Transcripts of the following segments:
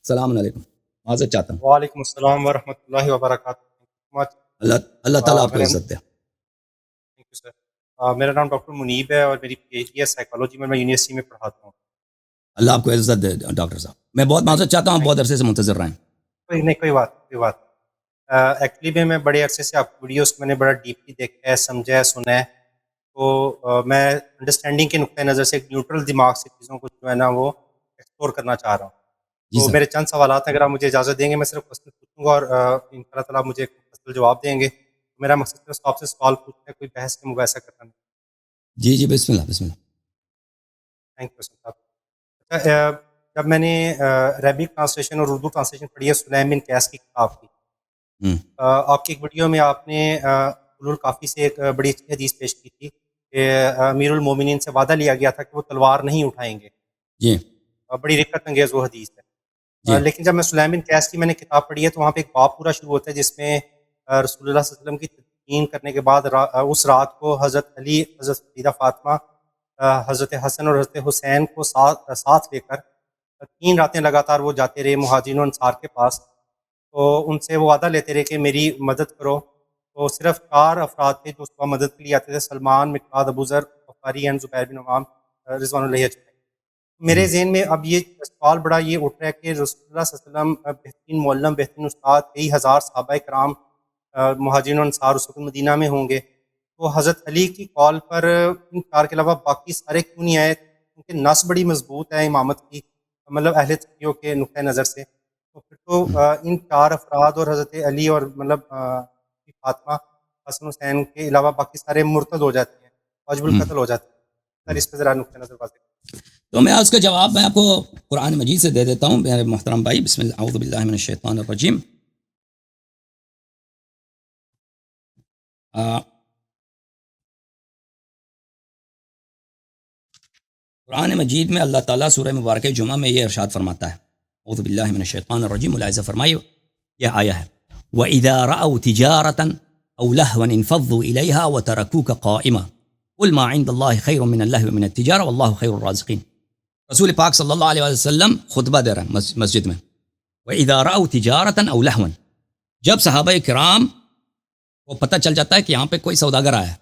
السلام علیکم، معذرت چاہتا ہوں۔ وعلیکم السلام ورحمۃ اللہ وبرکاتہ۔ اللہ تعالیٰ آپ کو عزت دے۔ Thank you sir. میرا نام ڈاکٹر منیب ہے اور میری پی ایچ ڈی ہے سائیکالوجی میں یونیورسٹی میں پڑھاتا ہوں۔ اللہ آپ کو عزت دے ڈاکٹر صاحب۔ میں بہت معذرت چاہتا ہوں، بہت عرصے سے منتظر رہے ہیں۔ کوئی بات۔ ایکچولی میں بڑے عرصے سے آپ کی ویڈیوز کو میں نے بڑا ڈیپلی دیکھا ہے، سمجھا ہے، سنا ہے، تو میں انڈرسٹینڈنگ کے نقطۂ نظر سے ایک نیوٹرل دماغ سے چیزوں کو جو ہے نا وہ ایکسپلور کرنا چاہ رہا ہوں۔ جی تو سر، میرے چند سوالات ہیں، اگر آپ مجھے اجازت دیں گے میں صرف کوشچن پوچھوں گا اور ان شاء اللہ تعالیٰ مجھے مفصل جواب دیں گے۔ میرا مقصد صرف آپ سے سوال پوچھنا ہے، کوئی بحث کا مباحثہ کرنا نہیں۔ جی بسم اللہ بسم اللہ۔ تھینک یو صاحب۔ اچھا، جب میں نے عربک ٹرانسلیشن اور اردو ٹرانسلیشن پڑھی ہے سلیم بن قیس کی کتاب کی، آپ کی ایک ویڈیو میں آپ نے اصول الکافی سے ایک بڑی اچھی حدیث پیش کی تھی کہ امیر المومنین سے وعدہ لیا گیا تھا کہ وہ تلوار نہیں اٹھائیں گے۔ جی بڑی رقت انگیز وہ حدیث ہے۔ جی لیکن جب میں سلیم بن قیس کی میں نے کتاب پڑھی ہے تو وہاں پہ ایک باب پورا شروع ہوتا ہے جس میں رسول اللہ صلی اللہ علیہ وسلم کی تدفین کرنے کے بعد اس رات کو حضرت علی، حضرت سیدہ فاطمہ، حضرت حسن اور حضرت حسین کو ساتھ لے کر 3 راتیں لگاتار وہ جاتے رہے مہاجرین و انصار کے پاس، تو ان سے وہ وعدہ لیتے رہے کہ میری مدد کرو۔ تو صرف 4 افراد تھے جو اس کو مدد کے لیے آتے تھے، سلمان، مقداد، ابو ذر، غفاری اینڈ زبیر بن عوام رضوان اللہ اجمعین۔ میرے ذہن میں اب یہ سوال بڑا یہ اٹھ رہا ہے کہ رسول اللہ صلی اللہ علیہ وسلم بہترین معلم، بہترین استاد، کئی ہزار صحابہ کرام مہاجرین و انصار اس وقت مدینہ میں ہوں گے، تو حضرت علی کی کال پر ان 4 کے علاوہ باقی سارے کیوں نہیں آئے؟ کیونکہ نس بڑی مضبوط ہے امامت کی، مطلب اہل تقیوں کے نقطۂ نظر سے، تو پھر تو ان 4 افراد اور حضرت علی اور مطلب فاطمہ، حسن حسین کے علاوہ باقی سارے مرتد ہو جاتے ہیں، واجب القتل ہو جاتے ہیں۔ سر اس پہ ذرا نقطۂ نظر واضح۔ تو میں اس کا جواب میں آپ کو قرآن مجید سے دے دیتا ہوں میرے محترم بھائی۔ بسم اللہ، اعوذ باللہ من الشیطان الرجیم۔ قرآن مجید میں اللہ تعالیٰ سورہ مبارکہ جمعہ میں یہ ارشاد فرماتا ہے، اعوذ باللہ من الشیطان الرجیم، ملاحظہ فرمائیے، یہ آیا ہے وَإِذَا رَأَوْا تِجَارَةً أَوْ لَهْوًا انفضوا إِلَيْهَا وَتَرَكُوكَ قَائِمًا قُلْ مَا عِندَ اللَّهِ خَيْرٌ مِّنَ اللَّهْوِ وَمِنَ التِّجَارَةِ وَاللَّهُ خَيْرُ الرَّازِقِينَ۔ رسول پاک صلی اللہ علیہ وسلم خطبہ دے رہے ہیں مسجد میں، وَإِذَا رَأَوْا تِجَارَةً أَوْ لَهْوًا، جب صحابہ کرام کو پتہ چل جاتا ہے کہ یہاں پہ کوئی سوداگر آیا ہے،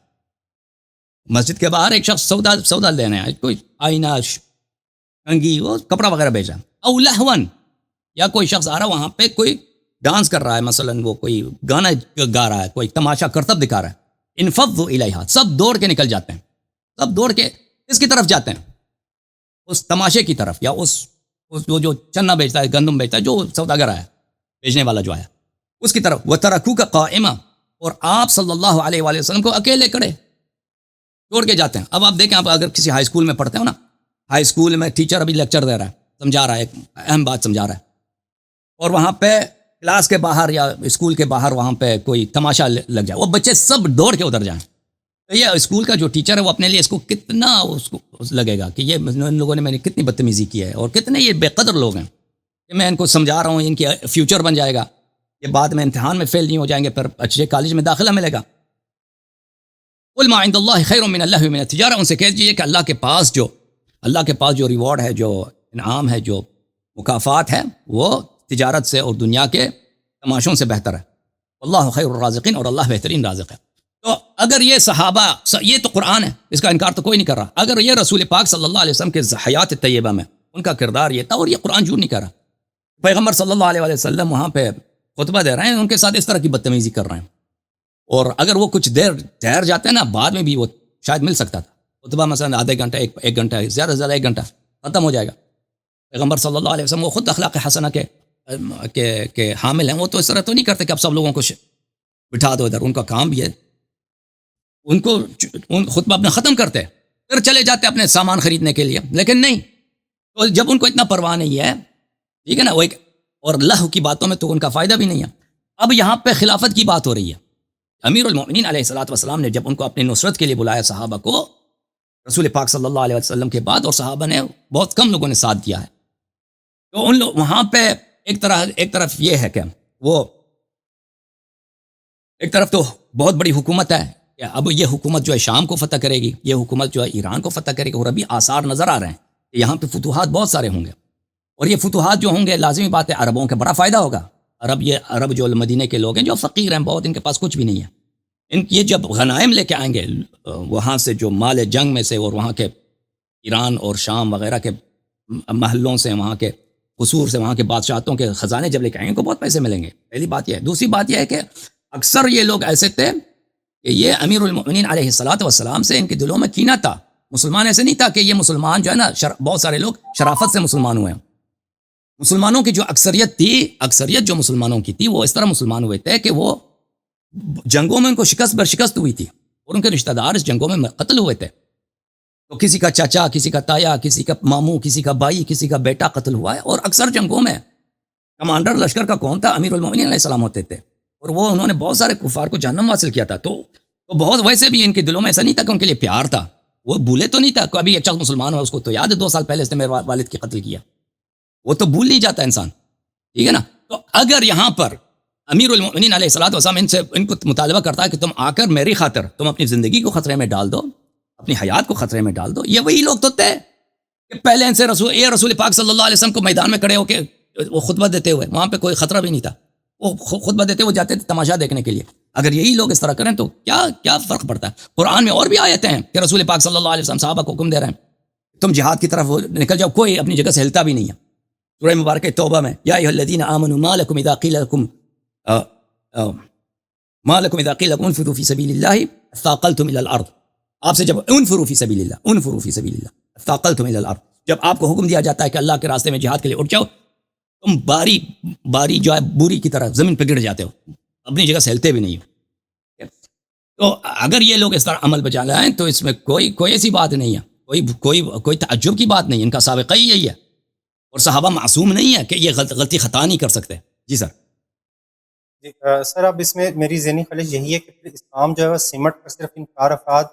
مسجد کے باہر ایک شخص سودا لینے آیا، کوئی آئینہ، کنگھی، وہ کپڑا وغیرہ بیچ رہا ہے، او لہون، یا کوئی شخص آ رہا ہے وہاں پہ کوئی ڈانس کر رہا ہے، مثلا وہ کوئی گانا گا رہا ہے، کوئی تماشا کرتب دکھا رہا ہے، انفضوا الیہا، سب دوڑ کے نکل جاتے ہیں، سب دوڑ کے اس کی طرف جاتے ہیں، اس تماشے کی طرف، یا اس جو چنا بیچتا ہے، گندم بیچتا ہے، جو سوداگر آیا، بیچنے والا جو آیا، اس کی طرف، وَتَرَكُوكَ قَائِمًا، اور آپ صلی اللہ علیہ وآلہ وسلم کو اکیلے کھڑے چھوڑ کے جاتے ہیں۔ اب آپ دیکھیں، آپ اگر کسی ہائی اسکول میں پڑھتے ہو نا، ہائی اسکول میں ٹیچر ابھی لیکچر دے رہا ہے، سمجھا رہا ہے، ایک اہم بات سمجھا رہا ہے، اور وہاں پہ کلاس کے باہر یا اسکول کے باہر وہاں پہ کوئی تماشا لگ جائے، وہ بچے سب دوڑ کے ادھر جائیں، تو یہ اسکول کا جو ٹیچر ہے وہ اپنے لیے اس کو کتنا اس کو لگے گا کہ یہ ان لوگوں نے میری کتنی بدتمیزی کی ہے، اور کتنے یہ بے قدر لوگ ہیں کہ میں ان کو سمجھا رہا ہوں، ان کی فیوچر بن جائے گا، یہ بعد میں امتحان میں فیل نہیں ہو جائیں گے، پھر اچھے کالج میں داخلہ ملے گا۔ قُلْ مَا عِندَ اللَّهِ خَيْرٌ مِّنَ اللَّهْوِ وَمِنَ التِّجَارَةِ، ان سے کہہ دیجیے کہ اللہ کے پاس جو ریوارڈ ہے، جو انعام ہے، جو مکافات ہے، وہ تجارت سے اور دنیا کے تماشوں سے بہتر ہے۔ اللہ خیر الرازقین، اور اللہ بہترین رازق ہے۔ تو اگر یہ صحابہ، یہ تو قرآن ہے، اس کا انکار تو کوئی نہیں کر رہا، اگر یہ رسول پاک صلی اللہ علیہ وسلم کے حیات طیبہ میں ان کا کردار یہ تھا، اور یہ قرآن جھوٹ نہیں کر رہا، پیغمبر صلی اللہ علیہ وسلم وہاں پہ خطبہ دے رہے ہیں، ان کے ساتھ اس طرح کی بدتمیزی کر رہے ہیں، اور اگر وہ کچھ دیر ٹھہر جاتے ہیں نا، بعد میں بھی وہ شاید مل سکتا تھا خطبہ، مثلا آدھے گھنٹہ، ایک گھنٹہ، زیادہ سے زیادہ 1 گھنٹہ ختم ہو جائے گا۔ پیغمبر صلی اللہ علیہ وسلم وہ خود اخلاق حسنہ کے حامل ہیں، وہ تو اس طرح تو نہیں کرتے کہ اب سب لوگوں کو بٹھا دو ادھر، ان کا کام بھی ہے، ان کو خطبہ اپنا ختم کرتے پھر چلے جاتے اپنے سامان خریدنے کے لیے، لیکن نہیں، تو جب ان کو اتنا پرواہ نہیں ہے، ٹھیک ہے نا، وہ ایک اور لہو کی باتوں میں تو ان کا فائدہ بھی نہیں ہے۔ اب یہاں پہ خلافت کی بات ہو رہی ہے، امیر المؤمنین علیہ الصلوۃ والسلام نے جب ان کو اپنی نصرت کے لیے بلایا صحابہ کو، رسول پاک صلی اللہ علیہ وسلم کے بعد، اور صحابہ نے بہت کم لوگوں نے ساتھ دیا ہے، تو ان لوگ وہاں پہ ایک طرف یہ ہے کہ وہ ایک طرف تو بہت بڑی حکومت ہے کہ اب یہ حکومت جو ہے شام کو فتح کرے گی، یہ حکومت جو ہے ایران کو فتح کرے گی، اور ابھی آثار نظر آ رہے ہیں کہ یہاں پہ فتوحات بہت سارے ہوں گے، اور یہ فتوحات جو ہوں گے لازمی بات ہے عربوں کا بڑا فائدہ ہوگا. عرب جو مدینہ کے لوگ ہیں جو فقیر ہیں بہت، ان کے پاس کچھ بھی نہیں ہے، یہ جب غنائم لے کے آئیں گے وہاں سے جو مال جنگ میں سے، اور وہاں کے ایران اور شام وغیرہ کے محلوں سے، وہاں کے قصور سے، وہاں کے بادشاہتوں کے خزانے جب لے کے آئیں گے ان کو بہت پیسے ملیں گے. پہلی بات یہ ہے. دوسری بات یہ ہے کہ اکثر یہ لوگ ایسے تھے کہ یہ امیر المؤمنین علیہ الصلوۃ والسلام سے ان کے دلوں میں کینہ تھا. مسلمان ایسے نہیں تھا کہ یہ مسلمان جو ہے نا بہت سارے لوگ شرافت سے مسلمان ہوئے ہیں. مسلمانوں کی جو اکثریت تھی، اکثریت جو مسلمانوں کی تھی وہ اس طرح مسلمان ہوئے تھے کہ وہ جنگوں میں ان کو شکست بر شکست ہوئی تھی، اور ان کے رشتہ دار اس جنگوں میں قتل ہوئے تھے. تو کسی کا چاچا، کسی کا تایا، کسی کا ماموں، کسی کا بھائی، کسی کا بیٹا قتل ہوا ہے. اور اکثر جنگوں میں کمانڈر لشکر کا کون تھا؟ امیر المؤمنین علیہ السلام ہوتے تھے. اور وہ انہوں نے بہت سارے کفار کو جہنم حاصل کیا تھا. تو بہت ویسے بھی ان کے دلوں میں ایسا نہیں تھا کہ ان کے لیے پیار تھا، وہ بھولے تو نہیں تھا. کبھی ایک شخص مسلمان ہوا اس کو تو یاد ہے 2 سال پہلے اس نے میرے والد کی قتل کیا، وہ تو بھول نہیں جاتا انسان، ٹھیک ہے نا. تو اگر یہاں پر امیر المؤمنین علیہ الصلوۃ والسلام ان کو مطالبہ کرتا ہے کہ تم آ کر میری خاطر تم اپنی زندگی کو خطرے میں ڈال دو، اپنی حیات کو خطرے میں ڈال دو. یہ وہی لوگ تو تھے کہ پہلے ان سے رسول پاک صلی اللہ علیہ وسلم کو میدان میں کھڑے ہو کے وہ خطبہ دیتے ہوئے، وہاں پہ کوئی خطرہ بھی نہیں تھا، وہ خطبہ دیتے ہوئے جاتے تھے تماشا دیکھنے کے لیے. اگر یہی لوگ اس طرح کریں تو کیا فرق پڑتا ہے؟ قرآن میں اور بھی آیتیں ہیں کہ رسول پاک صلی اللہ علیہ وسلم صحابہ کو حکم دے رہے ہیں تم جہاد کی طرف نکل جاؤ، کوئی اپنی جگہ سے ہلتا بھی نہیں ہے. سورہ مبارکہ توبہ میں یا ایھا الذین آمنوا ما لکم اذا قیل لکم انفروا فی سبیل اللہ اثاقلتم الی الارض. آپ سے جب انفروا فی سبیل اللہ اثاقلتم الی الارض، جب آپ کو حکم دیا جاتا ہے کہ اللہ کے راستے میں جہاد کے لیے اٹھ جاؤ، تم باری جو ہے بوری کی طرح زمین پہ گر جاتے ہو، اپنی جگہ سے ہلتے بھی نہیں ہو. تو اگر یہ لوگ اس طرح عمل بجا لائیں تو اس میں کوئی ایسی بات نہیں ہے، کوئی تعجب کی بات نہیں. ان کا سابقہ ہی یہی ہے، اور صحابہ معصوم نہیں ہے کہ یہ غلطی خطا نہیں کر سکتے. جی سر. جی سر، اب اس میں میری ذہنی خلش یہی ہے کہ پھر اسلام جو ہے وہ سمٹ کر صرف ان 4 افراد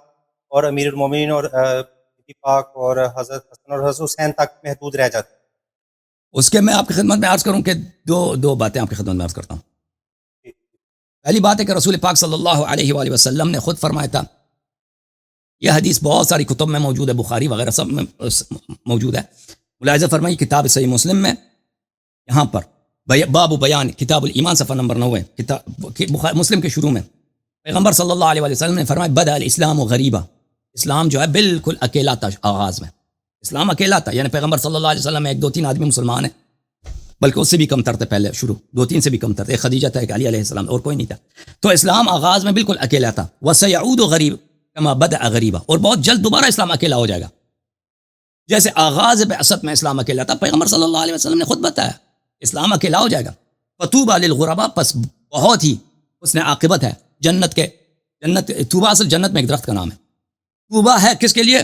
اور امیر المومنین اور نبی پاک اور حضرت حسن اور حضرت حسین تک محدود رہ جاتا ہے. اس کے میں آپ کی خدمت میں عرض کروں کہ دو باتیں آپ کی خدمت میں عرض کرتا ہوں. پہلی بات ہے کہ رسول پاک صلی اللہ علیہ وآلہ وسلم نے خود فرمایا تھا، یہ حدیث بہت ساری کتب میں موجود ہے، بخاری وغیرہ سب میں موجود ہے. ملاحظہ فرمائی کتاب صحیح مسلم میں، یہاں پر باب بیان کتاب الایمان صفحہ نمبر 9 مسلم کے شروع میں پیغمبر صلی اللہ علیہ وآلہ وسلم نے فرمایا بدأ الاسلام غریبا، اسلام جو ہے بالکل اکیلا تھا. آغاز میں اسلام اکیلا تھا، یعنی پیغمبر صلی اللہ علیہ وسلم میں 1-2-3 آدمی مسلمان ہیں، بلکہ اس سے بھی کم تر تھے پہلے شروع، 2-3 سے بھی کم تر تھے. ایک خدیجہ تھا، ایک علی علیہ السلام، اور کوئی نہیں تھا. تو اسلام آغاز میں بالکل اکیلا تھا. وسيعود غریب کما بدأ غریبا، اور بہت جلد دوبارہ اسلام اکیلا ہو جائے گا. جیسے آغاز بعثت میں اسلام اکیلا تھا، پیغمبر صلی اللہ علیہ وسلم نے خود بتایا اسلام اکیلا ہو جائے گا. فطوبى للغرباء، پس بہت ہی حسن عاقبت ہے جنت طوبہ اصل جنت میں ایک درخت کا نام ہے. طوبہ ہے کس کے لیے؟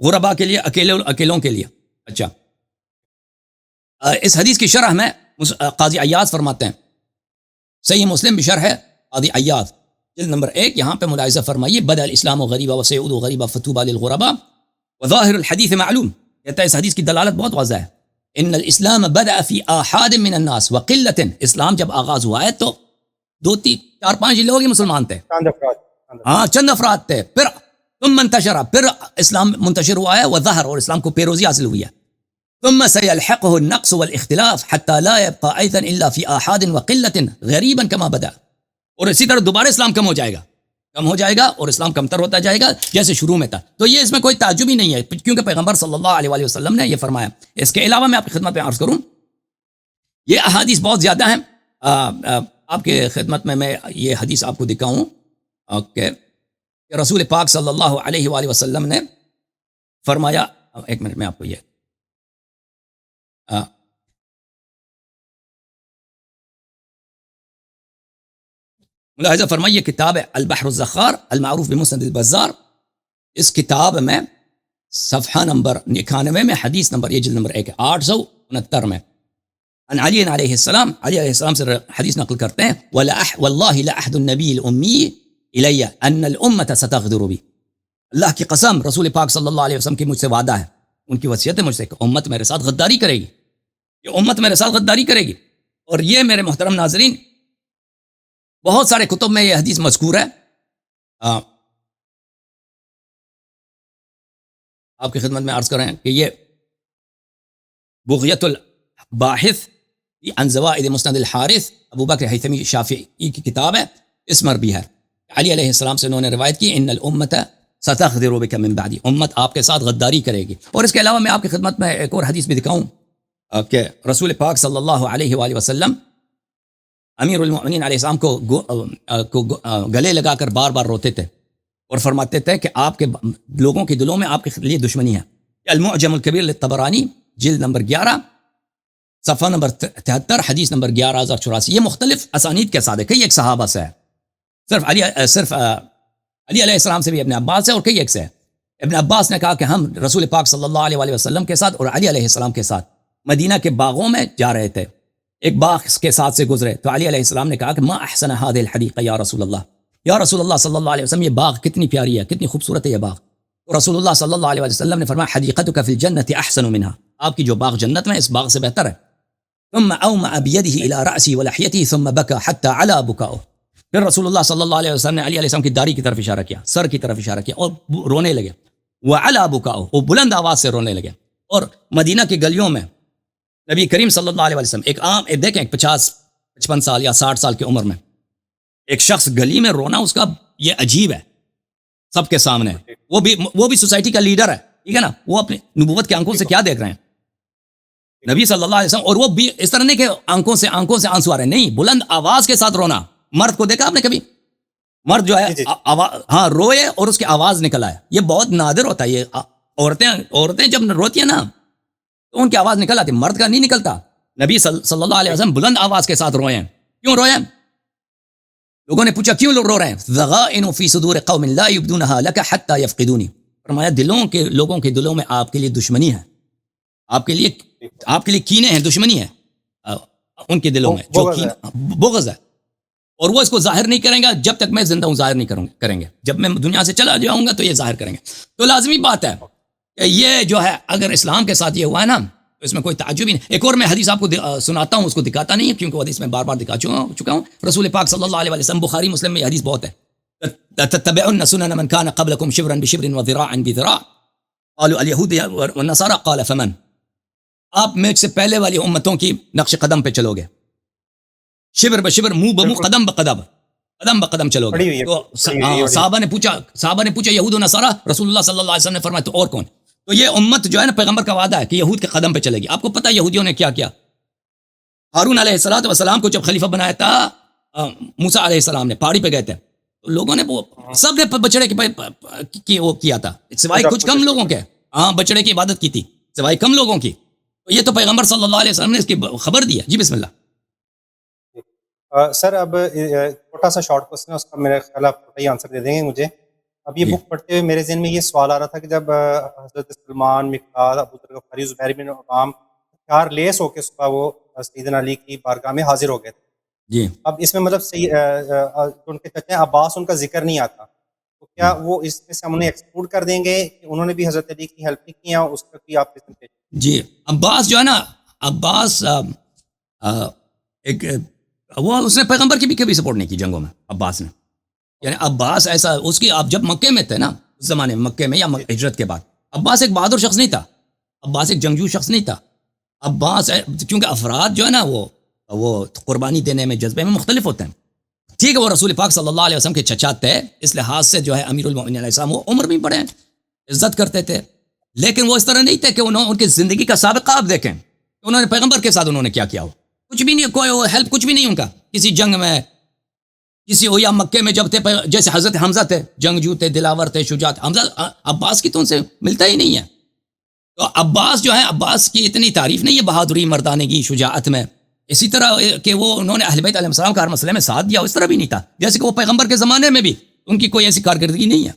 غرباء کے لیے، اکیلوں کے لیے. اچھا، اس حدیث کی شرح میں قاضی عیاض فرماتے ہیں، صحیح مسلم بشرح ہے قاضی عیاض جلد نمبر 1، یہاں پہ ملاحظہ فرمائیے بدأ الاسلام غریبا وسيعود غریبا فطوبى للغرباء وظاہر الحدیث معلوم. کہتا ہے اس حدیث کی دلالت بہت واضح ہے. ان الاسلام بدأ فی آحاد من الناس وقلت، اسلام جب آغاز ہوا ہے تو 2-3-4-5 لوگ ہی مسلمان تھے، چند افراد تھے. پھر ثم انتشر، پھر اسلام منتشر ہوا ہے، وظہر، اور اسلام کو پیروزی حاصل ہوئی ہے. ثم سيلحقه النقص والاختلاف حتى لا يبقى ايضا الا في آحاد وقلة غريبا كما بدأ. اور اسی طرح دوبارہ اسلام کم ہو جائے گا اور اسلام کمتر ہوتا جائے گا جیسے شروع میں تھا. تو یہ اس میں کوئی تعجب ہی نہیں ہے، کیونکہ پیغمبر صلی اللہ علیہ وآلہ وسلم نے یہ فرمایا. اس کے علاوہ میں آپ کی خدمت میں عرض کروں، یہ احادیث بہت زیادہ ہیں. آپ کے خدمت میں یہ حدیث آپ کو دکھاؤں کہ رسول پاک صلی اللہ علیہ وآلہ وسلم نے فرمایا، ایک منٹ میں آپ کو یہ ملاحظہ فرمائیے، کتاب البحر الزخار المعروف بمسند البزار، اس کتاب میں صفحہ نمبر 91 میں حدیث نمبر، یہ جلد نمبر 1 869 میں، عن علی علیہ السلام سے حدیث نقل کرتے ہیں، واللہ لعہد النبی الامی الی ان الامت ستغدر بی. اللہ کی قسم، رسول پاک صلی اللہ علیہ وسلم کی مجھ سے وعدہ ہے، ان کی وصیت ہے مجھ سے کہ امت میرے ساتھ غداری کرے گی، یہ امت میرے ساتھ غداری کرے گی. اور یہ میرے محترم ناظرین بہت سارے کتب میں یہ حدیث مذکور ہے. آپ کی خدمت میں عرض کریں کہ یہ بغیت باحث عن زوائد مسند الحارث ابو بکر حیثمی شافعی کی کتاب ہے، اس میں بھی ہے علی علیہ السلام سے انہوں نے روایت کی ان الامت ستغدر بک من بعدی، امت آپ کے ساتھ غداری کرے گی۔ اور اس کے علاوہ میں آپ کی خدمت میں ایک اور حدیث بھی دکھاؤں کہ رسول پاک صلی اللہ علیہ وآلہ وسلم امیر المؤمنین علیہ السلام کو گلے لگا کر بار بار روتے تھے اور فرماتے تھے کہ آپ کے لوگوں کے دلوں میں آپ کے لیے دشمنی ہے۔ المعجم الکبیر للطبرانی جلد نمبر 11 صفحہ نمبر 73 حدیث نمبر 11084، یہ مختلف اسانید کے ساتھ ہے، کئی ایک صحابہ سے ہے، صرف علی علیہ السلام سے بھی ابن عباس سے اور کئی ایک سے ہے۔ ابن عباس نے کہا کہ ہم رسول پاک صلی اللہ علیہ وسلم کے ساتھ اور علی علیہ السلام کے ساتھ مدینہ کے باغوں میں جا رہے تھے، ایک باغ کے ساتھ سے گزرے تو علی علیہ السلام نے کہا کہ ما احسن هذه الحدیقہ یا رسول اللہ، یا رسول اللہ صلی اللہ علیہ وسلم یہ باغ کتنی پیاری ہے، کتنی خوبصورت ہے یہ باغ۔ تو رسول اللہ صلی اللہ علیہ وسلم نے فرمایا حدیقتک فی الجنۃ احسن منها، آپ کی جو باغ جنت میں اس باغ سے بہتر ہے۔ ثم اومع بيده الى رأسه ولحيته ثم بكى حتى على بكاؤه، پھر رسول اللہ صلی اللہ علیہ وسلم نے علی علیہ السلام کی داڑھی کی طرف اشارہ کیا، سر کی طرف اشارہ کیا اور رونے لگے، وعلى بكاؤه، وہ بلند آواز سے رونے لگے۔ اور مدینہ کی گلیوں میں نبی کریم صلی اللہ علیہ وسلم ایک عام دیکھیں 50-55 سال یا 60 سال کی عمر میں ایک شخص گلی میں رونا، اس کا یہ عجیب ہے سب کے سامنے، وہ بھی سوسائٹی کا لیڈر ہے، ٹھیک ہے نا، وہ اپنی نبوت کے آنکھوں سے کیا دیکھ رہے ہیں نبی صلی اللہ علیہ وسلم، اور وہ بھی اس طرح نہیں کہ آنکھوں سے آنسو آ رہے ہیں، نہیں، بلند آواز کے ساتھ رونا۔ مرد کو دیکھا آپ نے کبھی؟ مرد جو ہے ہاں روئے اور اس کی آواز نکل آئے، یہ بہت نادر ہوتا ہے، یہ عورتیں جب روتی ہیں نا تو ان کی آواز نکل آتی، مرد کا نہیں نکلتا۔ نبی صلی اللہ علیہ وسلم بلند آواز کے ساتھ روئے ہیں، کیوں روئے ہیں؟ لوگوں نے پوچھا کیوں لوگ رو رہے ہیں؟ ذغائن فی صدور قوم لا یبدونها لک حتی یفقدونی، فرمایا لوگوں کے دلوں میں آپ کے لیے دشمنی ہے، آپ کے لیے کینے ہیں، دشمنی ہے ان کے دلوں میں، جو بغض ہے، اور وہ اس کو ظاہر نہیں کریں گے جب تک میں زندہ ہوں، ظاہر نہیں کریں گے، جب میں دنیا سے چلا جاؤں گا تو یہ ظاہر کریں گے۔ تو لازمی بات ہے کہ یہ جو ہے اگر اسلام کے ساتھ یہ ہوا ہے نا تو اس میں کوئی تعجب ہی نہیں۔ ایک اور میں حدیث آپ کو سناتا ہوں، اس کو دکھاتا نہیں ہے کیونکہ وہ حدیث میں بار بار دکھا چکا ہوں۔ رسول پاک صلی اللہ علیہ وسلم بخاری مسلم میں یہ حدیث بہت ہے، تتبعن سنن من كان قبلكم شبرا بشبر وذراعا بذراع قالوا اليهود والنصارى قال فمن، آپ میں سے پہلے والی امتوں کی نقش قدم پہ چلو گے، شبر بشبر، منہ بمنہ، قدم بقدم چلو گے۔ تو صحابہ نے پوچھا یہود و نصارہ، رسول اللہ صلی اللہ علیہ وسلم نے فرمایا تو اور کون؟ تو یہ امت جو ہے نا پیغمبر کا وعدہ ہے کہ یہود کے قدم پہ چلے گی۔ آپ کو پتہ یہودیوں نے کیا کیا؟ ہارون علیہ السلام کو جب خلیفہ بنایا تھا موسیٰ علیہ السلام نے، پہاڑی پہ گئے تھے تو لوگوں نے سب نے بچڑے کی وہ کیا تھا، سوائے کچھ کم لوگوں کے، ہاں بچڑے کی عبادت کی تھی سوائے کم لوگوں کی۔ تو یہ تو پیغمبر صلی اللہ علیہ وسلم نے اس کی خبر دی ہے۔ جی بسم اللہ۔ سر اب چھوٹا سا شارٹ کوسچن ہے، اس کا میرا خیال آپ چھوٹا ہی آنسر دے دیں گے مجھے۔ اب یہ بک پڑھتے ہوئے میرے ذہن میں یہ سوال آ رہا تھا کہ جب حضرت سلمان، مقداد، ابو ذر غفاری، زبیر بن عوام چار لیس ہو کے صبح وہ سیدنا علی کی بارگاہ میں حاضر ہو گئے تھے، جی اب اس میں مطلب ان کے چچا عباس ان کا ذکر نہیں آتا، تو کیا وہ اس میں سے ہم انہیں ایکسکلوڈ کر دیں گے کہ انہوں نے بھی حضرت علی کی ہیلپ نہیں کی ہے؟ اس کا بھی آپ جی عباس جو ہے نا، عباس ایک وہ اس نے پیغمبر کی بھی کبھی سپورٹ نہیں کی جنگوں میں، عباس نے، یعنی عباس ایسا اس کی، آپ جب مکے میں تھے نا اس زمانے میں، مکے میں یا ہجرت کے بعد، عباس ایک بہادر شخص نہیں تھا، عباس ایک جنگجو شخص نہیں تھا۔ عباس کیونکہ افراد جو ہے نا وہ قربانی دینے میں، جذبے میں مختلف ہوتے ہیں۔ ٹھیک ہے وہ رسول پاک صلی اللہ علیہ وسلم کے چچا تھے، اس لحاظ سے جو ہے امیر المؤمنین علیہ السلام، وہ عمر بھی بڑے ہیں، عزت کرتے تھے، لیکن وہ اس طرح نہیں تھے کہ ان کی زندگی کا سابقہ آپ دیکھیں، انہوں نے پیغمبر کے ساتھ انہوں نے کیا ہو، کچھ بھی نہیں، کوئی ہیلپ کچھ بھی نہیں ان کا، کسی جنگ میں، کسی ہو یا مکے میں جب تھے، جیسے حضرت حمزہ تھے، جنگجو تھے، دلاور تھے، شجاع تھے، حمزہ عباس کی تو ان سے ملتا ہی نہیں ہے۔ تو عباس جو ہے، عباس کی اتنی تعریف نہیں ہے بہادری، مردانگی، شجاعت میں، اسی طرح کہ وہ انہوں نے اہل بیت علیہ السلام کا ہر مسئلے میں ساتھ دیا، اس طرح بھی نہیں تھا، جیسے کہ وہ پیغمبر کے زمانے میں بھی ان کی کوئی ایسی کارکردگی نہیں ہے۔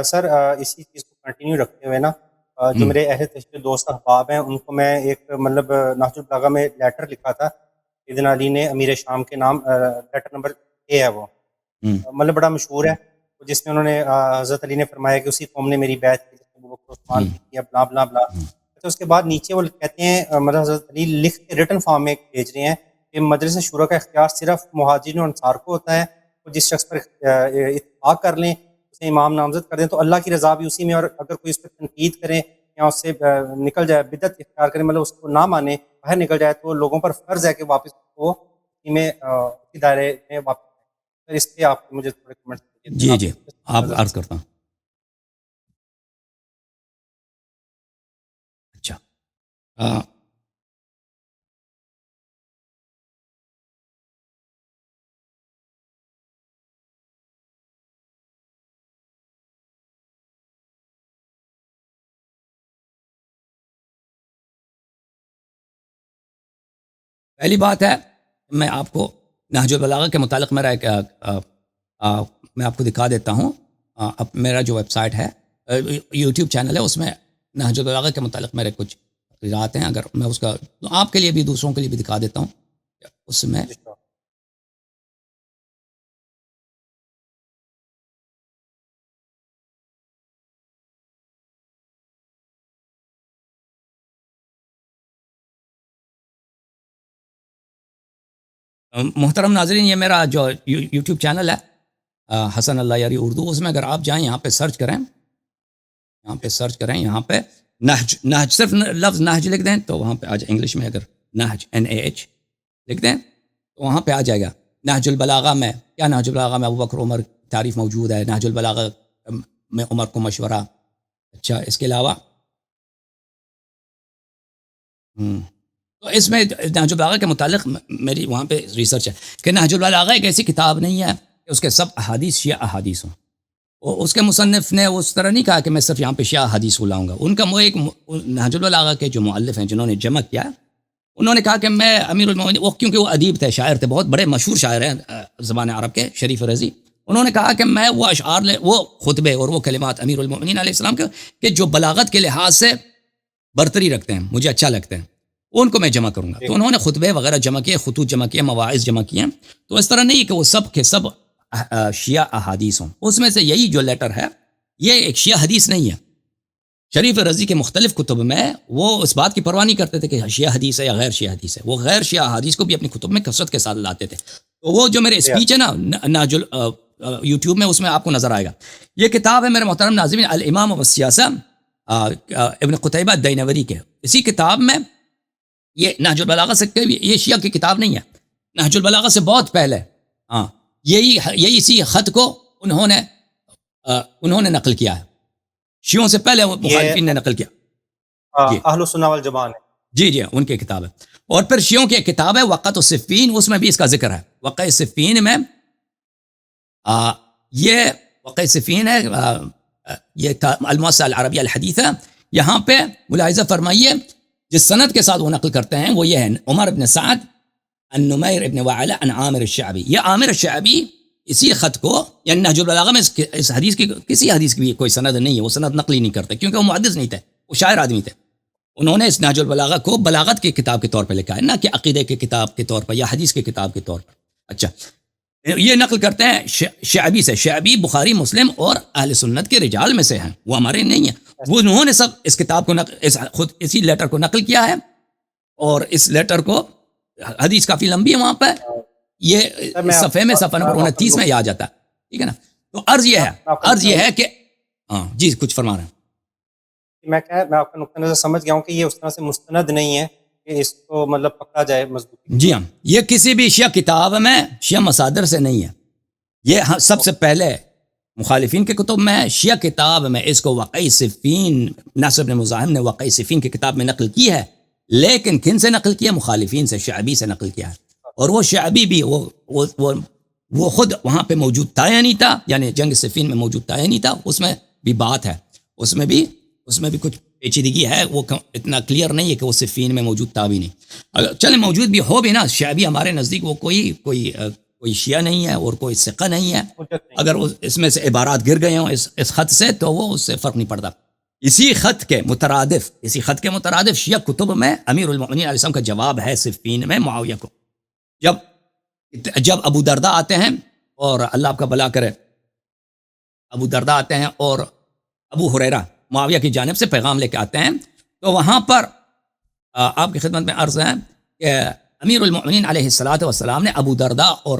سر اسی چیز کو کنٹینیو رکھتے ہوئے نا، جو میرے اہل تشریح دوست احباب ہیں، ان کو میں ایک مطلب نہج البلاغہ میں لیٹر لکھا تھا، سیدنا علی نے امیر شام کے نام، لیٹر نمبر 6 ہے وہ، مطلب بڑا مشہور ہے، جس میں انہوں نے حضرت علی نے فرمایا کہ اسی قوم نے میری بیعت کی، ابوبکر عثمان کی کیا، بلا بلا بلا۔ تو اس کے بعد نیچے وہ کہتے ہیں، مطلب حضرت علی لکھ کے ریٹن فارم میں بھیج رہے ہیں کہ مجلس شورا کا اختیار صرف مہاجرین اور انصار کو ہوتا ہے، تو جس شخص پر اتفاق کر لیں، اسے امام نامزد کر دیں تو اللہ کی رضا بھی اسی میں، اور اگر کوئی اس پہ تنقید کرے یہاں اس سے نکل جائے، بدعت اختیار کرے، مطلب اس کو نہ مانے، باہر نکل جائے، تو لوگوں پر فرض ہے کہ واپس وہ اسی دائرے میں واپس آئے۔ اس پہ آپ مجھے تھوڑے کمنٹ جی جی آپ عرض کرتا ہوں۔ اچھا پہلی بات ہے، میں آپ کو نہج البلاغہ کے متعلق میرا ایک میں آپ کو دکھا دیتا ہوں۔ میرا جو ویب سائٹ ہے، یوٹیوب چینل ہے، اس میں نہج البلاغہ کے متعلق میرے کچھ تقریرات ہیں، اگر میں اس کا آپ کے لیے بھی دوسروں کے لیے بھی دکھا دیتا ہوں اس میں۔ محترم ناظرین، یہ میرا جو یوٹیوب چینل ہے حسن اللہ یاری اردو، اس میں اگر آپ جائیں، یہاں پہ سرچ کریں، یہاں پہ نہج صرف لفظ نہج لکھ دیں تو وہاں پہ آ جائے، انگلش میں اگر نہج NAH لکھ دیں تو وہاں پہ آ جائے گا۔ نہج البلاغہ میں کیا؟ نہج البلاغہ میں ابوبکر عمر تعریف موجود ہے، نہج البلاغہ میں عمر کو مشورہ۔ اچھا، اس کے علاوہ تو اس میں نہج البلاغہ کے متعلق میری وہاں پہ ریسرچ ہے کہ نہج البلاغہ ایک ایسی کتاب نہیں ہے کہ اس کے سب احادیث شیعہ احادیث ہوں۔ اس کے مصنف نے اس طرح نہیں کہا کہ میں صرف یہاں پہ شیعہ حدیث کو لاؤں گا۔ ان کا وہ ایک نہج البلاغہ کے جو مؤلف ہیں جنہوں نے جمع کیا، انہوں نے کہا کہ میں امیر المومنین، وہ کیونکہ وہ ادیب تھے، شاعر تھے، بہت بڑے مشہور شاعر ہیں زبان عرب کے، شریف رضی، انہوں نے کہا کہ میں وہ اشعار وہ خطبے اور وہ کلمات امیر المومنین علیہ السلام کے کہ جو بلاغت کے لحاظ سے برتری رکھتے ہیں، مجھے اچھا لگتے ہیں، ان کو میں جمع کروں گا۔ تو انہوں نے خطبے وغیرہ جمع کیے، خطوط جمع کیے، مواعظ جمع کیے۔ تو اس طرح نہیں کہ وہ سب کے سب شیعہ احادیث ہوں، اس میں سے یہی جو لیٹر ہے یہ ایک شیعہ حدیث نہیں ہے۔ شریف رضی کے مختلف کتب میں وہ اس بات کی پرواہ نہیں کرتے تھے کہ شیعہ حدیث ہے یا غیر شیعہ حدیث ہے، وہ غیر شیعہ حدیث کو بھی اپنی کتب میں کثرت کے ساتھ لاتے تھے۔ تو وہ جو میرے اسپیچ ہے نا یوٹیوب میں، اس میں آپ کو نظر آئے گا۔ یہ کتاب ہے میرے محترم ناظرین الامام والسیاسہ ابن قتیبہ الدینوری کے۔ اسی کتاب میں یہ نہج البلاغہ سے یہ شیعہ کی کتاب نہیں ہے، نہج البلاغہ سے بہت پہلے یہی اسی خط کو انہوں نے نقل کیا ہے، شیعوں سے پہلے مخالفین نے نقل کیا۔ اہل السنہ والجماعہ نے، جی ان کی کتاب ہے۔ اور پھر شیعوں کی ایک کتاب ہے وقت الصفین، اس میں بھی اس کا ذکر ہے۔ وقت صفین میں یہ وقت صفین ہے، یہ الموسع العربیہ الحدیثہ، یہاں پہ ملاحظہ فرمائیے جس سند کے ساتھ وہ نقل کرتے ہیں وہ یہ ہے، عمر بن سعد عن نمیر ابن وعلہ عن عامر الشعبی۔ یہ عامر الشعبی اسی خط کو، یعنی نہج البلاغہ میں اس حدیث کی کسی حدیث کی بھی کوئی سند نہیں ہے، وہ سند نقلی نہیں کرتے کیونکہ وہ محدث نہیں تھے، وہ شاعر آدمی تھے۔ انہوں نے اس نہج البلاغہ کو بلاغت کی کتاب کے طور پہ لکھا ہے، نہ کہ عقیدے کی کتاب کے طور پر یا حدیث کی کتاب کے طور پر۔ اچھا، یہ نقل کرتے ہیں شعبی سے۔ شعبی بخاری مسلم اور اہل سنت کے رجال میں سے ہیں، وہ ہمارے نہیں ہیں۔ وہ انہوں نے سب اس کتاب کو خود اسی لیٹر کو نقل کیا ہے، اور اس لیٹر کو حدیث کافی لمبی ہے وہاں پہ، یہ صفحے میں صفحہ نمبر 29 میں یہ آ جاتا ہے، ٹھیک ہے نا۔ تو عرض یہ ہے کہ جی کچھ فرما رہے ہیں۔ میں آپ کا نقطہ نظر سمجھ گیا ہوں کہ یہ اس طرح سے مستند نہیں ہے کہ اس کو مطلب پکڑا جائے مضبوطی۔ جی ہاں، یہ کسی بھی شیعہ کتاب میں، شیعہ مصادر سے نہیں ہے، یہ سب سے پہلے مخالفین کے کتب میں ہے۔ شیعہ کتاب میں اس کو وقع صفین، ناصر بن مزاحم نے وقع صفین کی کتاب میں نقل کی ہے، لیکن کن سے نقل کیا؟ مخالفین سے، شعبی سے نقل کیا ہے۔ اور وہ شعبی بھی وہ خود وہاں پہ موجود تھا یا نہیں تھا، یعنی جنگ صفین میں موجود تھا یا نہیں تھا، اس میں بھی بات ہے، اس میں بھی کچھ پیچیدگی ہے، وہ اتنا کلیئر نہیں ہے کہ وہ صفین میں موجود تھا بھی نہیں۔ اگر چلے موجود بھی ہو بھی نا، شعبی ہمارے نزدیک وہ کوئی شیعہ نہیں ہے اور کوئی ثقہ نہیں ہے، اگر اس میں سے عبارات گر گئے ہوں اس خط سے تو وہ اس سے فرق نہیں پڑتا۔ اسی خط کے مترادف شیعہ کتب میں امیر المؤمنین علیہ السلام کا جواب ہے صفین میں معاویہ کو، جب ابو درداء آتے ہیں، اور اللہ آپ کا بھلا کرے، ابو درداء آتے ہیں اور ابو ہریرہ معاویہ کی جانب سے پیغام لے کے آتے ہیں، تو وہاں پر آپ کی خدمت میں عرض ہے کہ امیر المؤمنین علیہ الصلوۃ والسلام نے ابو درداء اور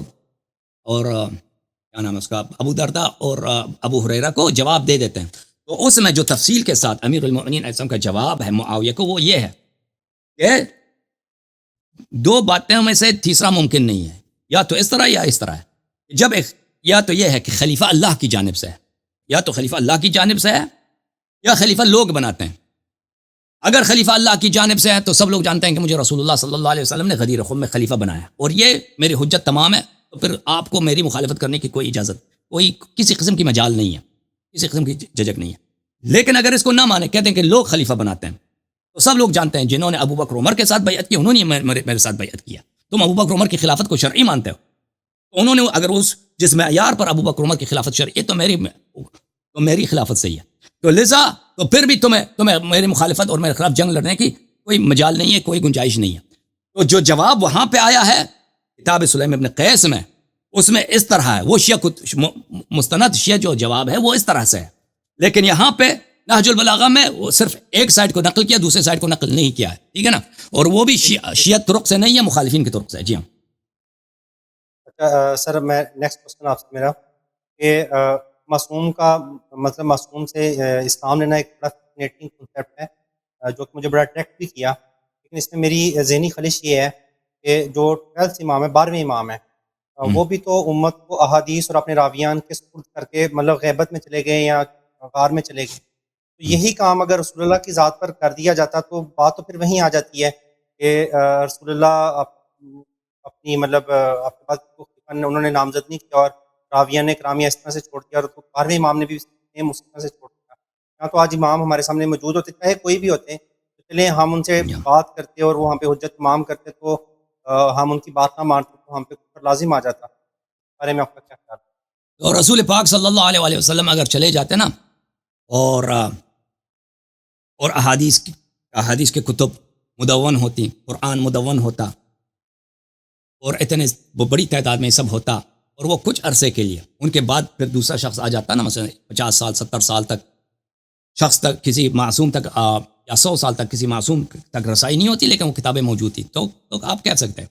کیا نام ہے اس کا، ابو درداء اور ابو ہریرہ کو جواب دے دیتے ہیں۔ تو اس میں جو تفصیل کے ساتھ امیر المؤمنین علیہ السلام کا جواب ہے معاویہ کو وہ یہ ہے کہ دو باتوں میں سے تیسرا ممکن نہیں ہے، یا تو اس طرح یا اس طرح ہے۔ جب یا تو یہ ہے کہ خلیفہ اللہ کی جانب سے ہے، یا تو خلیفہ اللہ کی جانب سے ہے یا خلیفہ لوگ بناتے ہیں۔ اگر خلیفہ اللہ کی جانب سے ہے تو سب لوگ جانتے ہیں کہ مجھے رسول اللہ صلی اللہ علیہ وسلم نے غدیر خم میں خلیفہ بنایا اور یہ میری حجت تمام ہے، تو پھر آپ کو میری مخالفت کرنے کی کوئی اجازت، کوئی کسی قسم کی مجال نہیں ہے، کسی قسم کی جھجک نہیں ہے۔ لیکن اگر اس کو نہ مانے، کہتے ہیں کہ لوگ خلیفہ بناتے ہیں، تو سب لوگ جانتے ہیں جنہوں نے ابو بکر عمر کے ساتھ بیعت کی انہوں نے میرے ساتھ بیعت کیا۔ تم ابو بکر عمر کی خلافت کو شرعی مانتے ہو، تو انہوں نے اگر جس معیار پر ابو بکر عمر کی خلافت شرعی ہے تو میری خلافت صحیح ہے، تو لذا تو پھر بھی تمہیں میری مخالفت اور میرے خلاف جنگ لڑنے کی کوئی مجال نہیں ہے، کوئی گنجائش نہیں ہے۔ تو جو جواب وہاں پہ آیا ہے کتاب سلیم ابن قیس میں، اس میں اس طرح ہے، وہ شیعہ مستند شیعہ جو جواب ہے وہ اس طرح سے ہے، لیکن یہاں پہ نہج البلاغہ میں وہ صرف ایک سائڈ کو نقل کیا، دوسرے سائڈ کو نقل نہیں کیا ہے، ٹھیک ہے نا، اور وہ بھی شیعہ طرق سے نہیں ہے، مخالفین کی طرق سے۔ جی ہاں۔ اچھا سر، میں نیکسٹ کوسچن آپ سے میرا کہ معصوم کا مطلب معصوم سے اسلام لینا ایک بڑا فیسنیٹنگ کنسیپٹ ہے جو کہ مجھے بڑا اٹریکٹ بھی کیا، لیکن اس میں میری ذہنی خلش یہ ہے کہ جو 12 امام ہے، 12ویں امام ہے، وہ بھی تو امت کو احادیث اور اپنے راویان کے سپرد کر کے مطلب غیبت میں چلے گئے یا غار میں چلے گئے، تو یہی کام اگر رسول اللہ کی ذات پر کر دیا جاتا تو بات تو پھر وہیں آ جاتی ہے کہ رسول اللہ اپنی مطلب آپ کے پاس انہوں نے نامزد نہیں کیا اور راویہ نے کرامیہ اس طرح سے چھوڑ دیا، اور تو 12ویں امام نے بھی سیم اس طرح سے چھوڑ دیا۔ یہاں تو آج امام ہمارے سامنے موجود ہوتے، چاہے کوئی بھی ہوتے، تو چلیں ہم ان سے بات کرتے اور وہاں پہ حجت تمام کرتے، تو ہم ان کی بات نہ مانتے تو ہم پہ کفر لازم آ جاتا۔ بارے میں آپ کا کیا خیال ہے؟ تو رسول پاک صلی اللہ علیہ وسلم اگر چلے جاتے نا اور احادیث کے کتب مدون ہوتی، قرآن مدون ہوتا، اور اتنے بڑی تعداد میں سب ہوتا، اور وہ کچھ عرصے کے لیے ان کے بعد پھر دوسرا شخص آ جاتا نا، مثلا 50 سال 70 سال تک شخص تک کسی معصوم تک یا 100 سال تک کسی معصوم تک رسائی نہیں ہوتی، لیکن وہ کتابیں موجود تھیں، تو آپ کہہ سکتے ہیں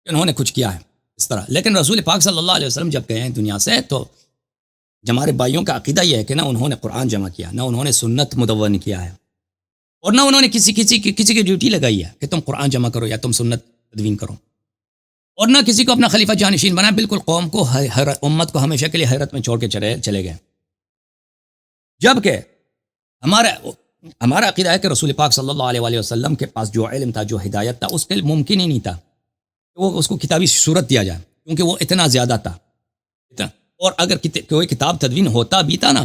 کہ انہوں نے کچھ کیا ہے اس طرح۔ لیکن رسول پاک صلی اللہ علیہ وسلم جب گئے ہیں دنیا سے، تو ہمارے بھائیوں کا عقیدہ یہ ہے کہ نہ انہوں نے قرآن جمع کیا، نہ انہوں نے سنت مدون کیا ہے، اور نہ انہوں نے کسی کی ڈیوٹی لگائی ہے کہ تم قرآن جمع کرو یا تم سنت تدوین کرو، اور نہ کسی کو اپنا خلیفہ جانشین بنایا، بالکل قوم کو امت کو ہمیشہ کے لیے حیرت میں چھوڑ کے چلے گئے۔ جبکہ ہمارا عقیدہ ہے کہ رسول پاک صلی اللہ علیہ وسلم کے پاس جو علم تھا، جو ہدایت تھا، اس کے ممکن ہی نہیں تھا کہ وہ اس کو کتابی صورت دیا جائے، کیونکہ وہ اتنا زیادہ تھا۔ اور اگر کوئی کتاب تدوین ہوتا بھی تھا نا،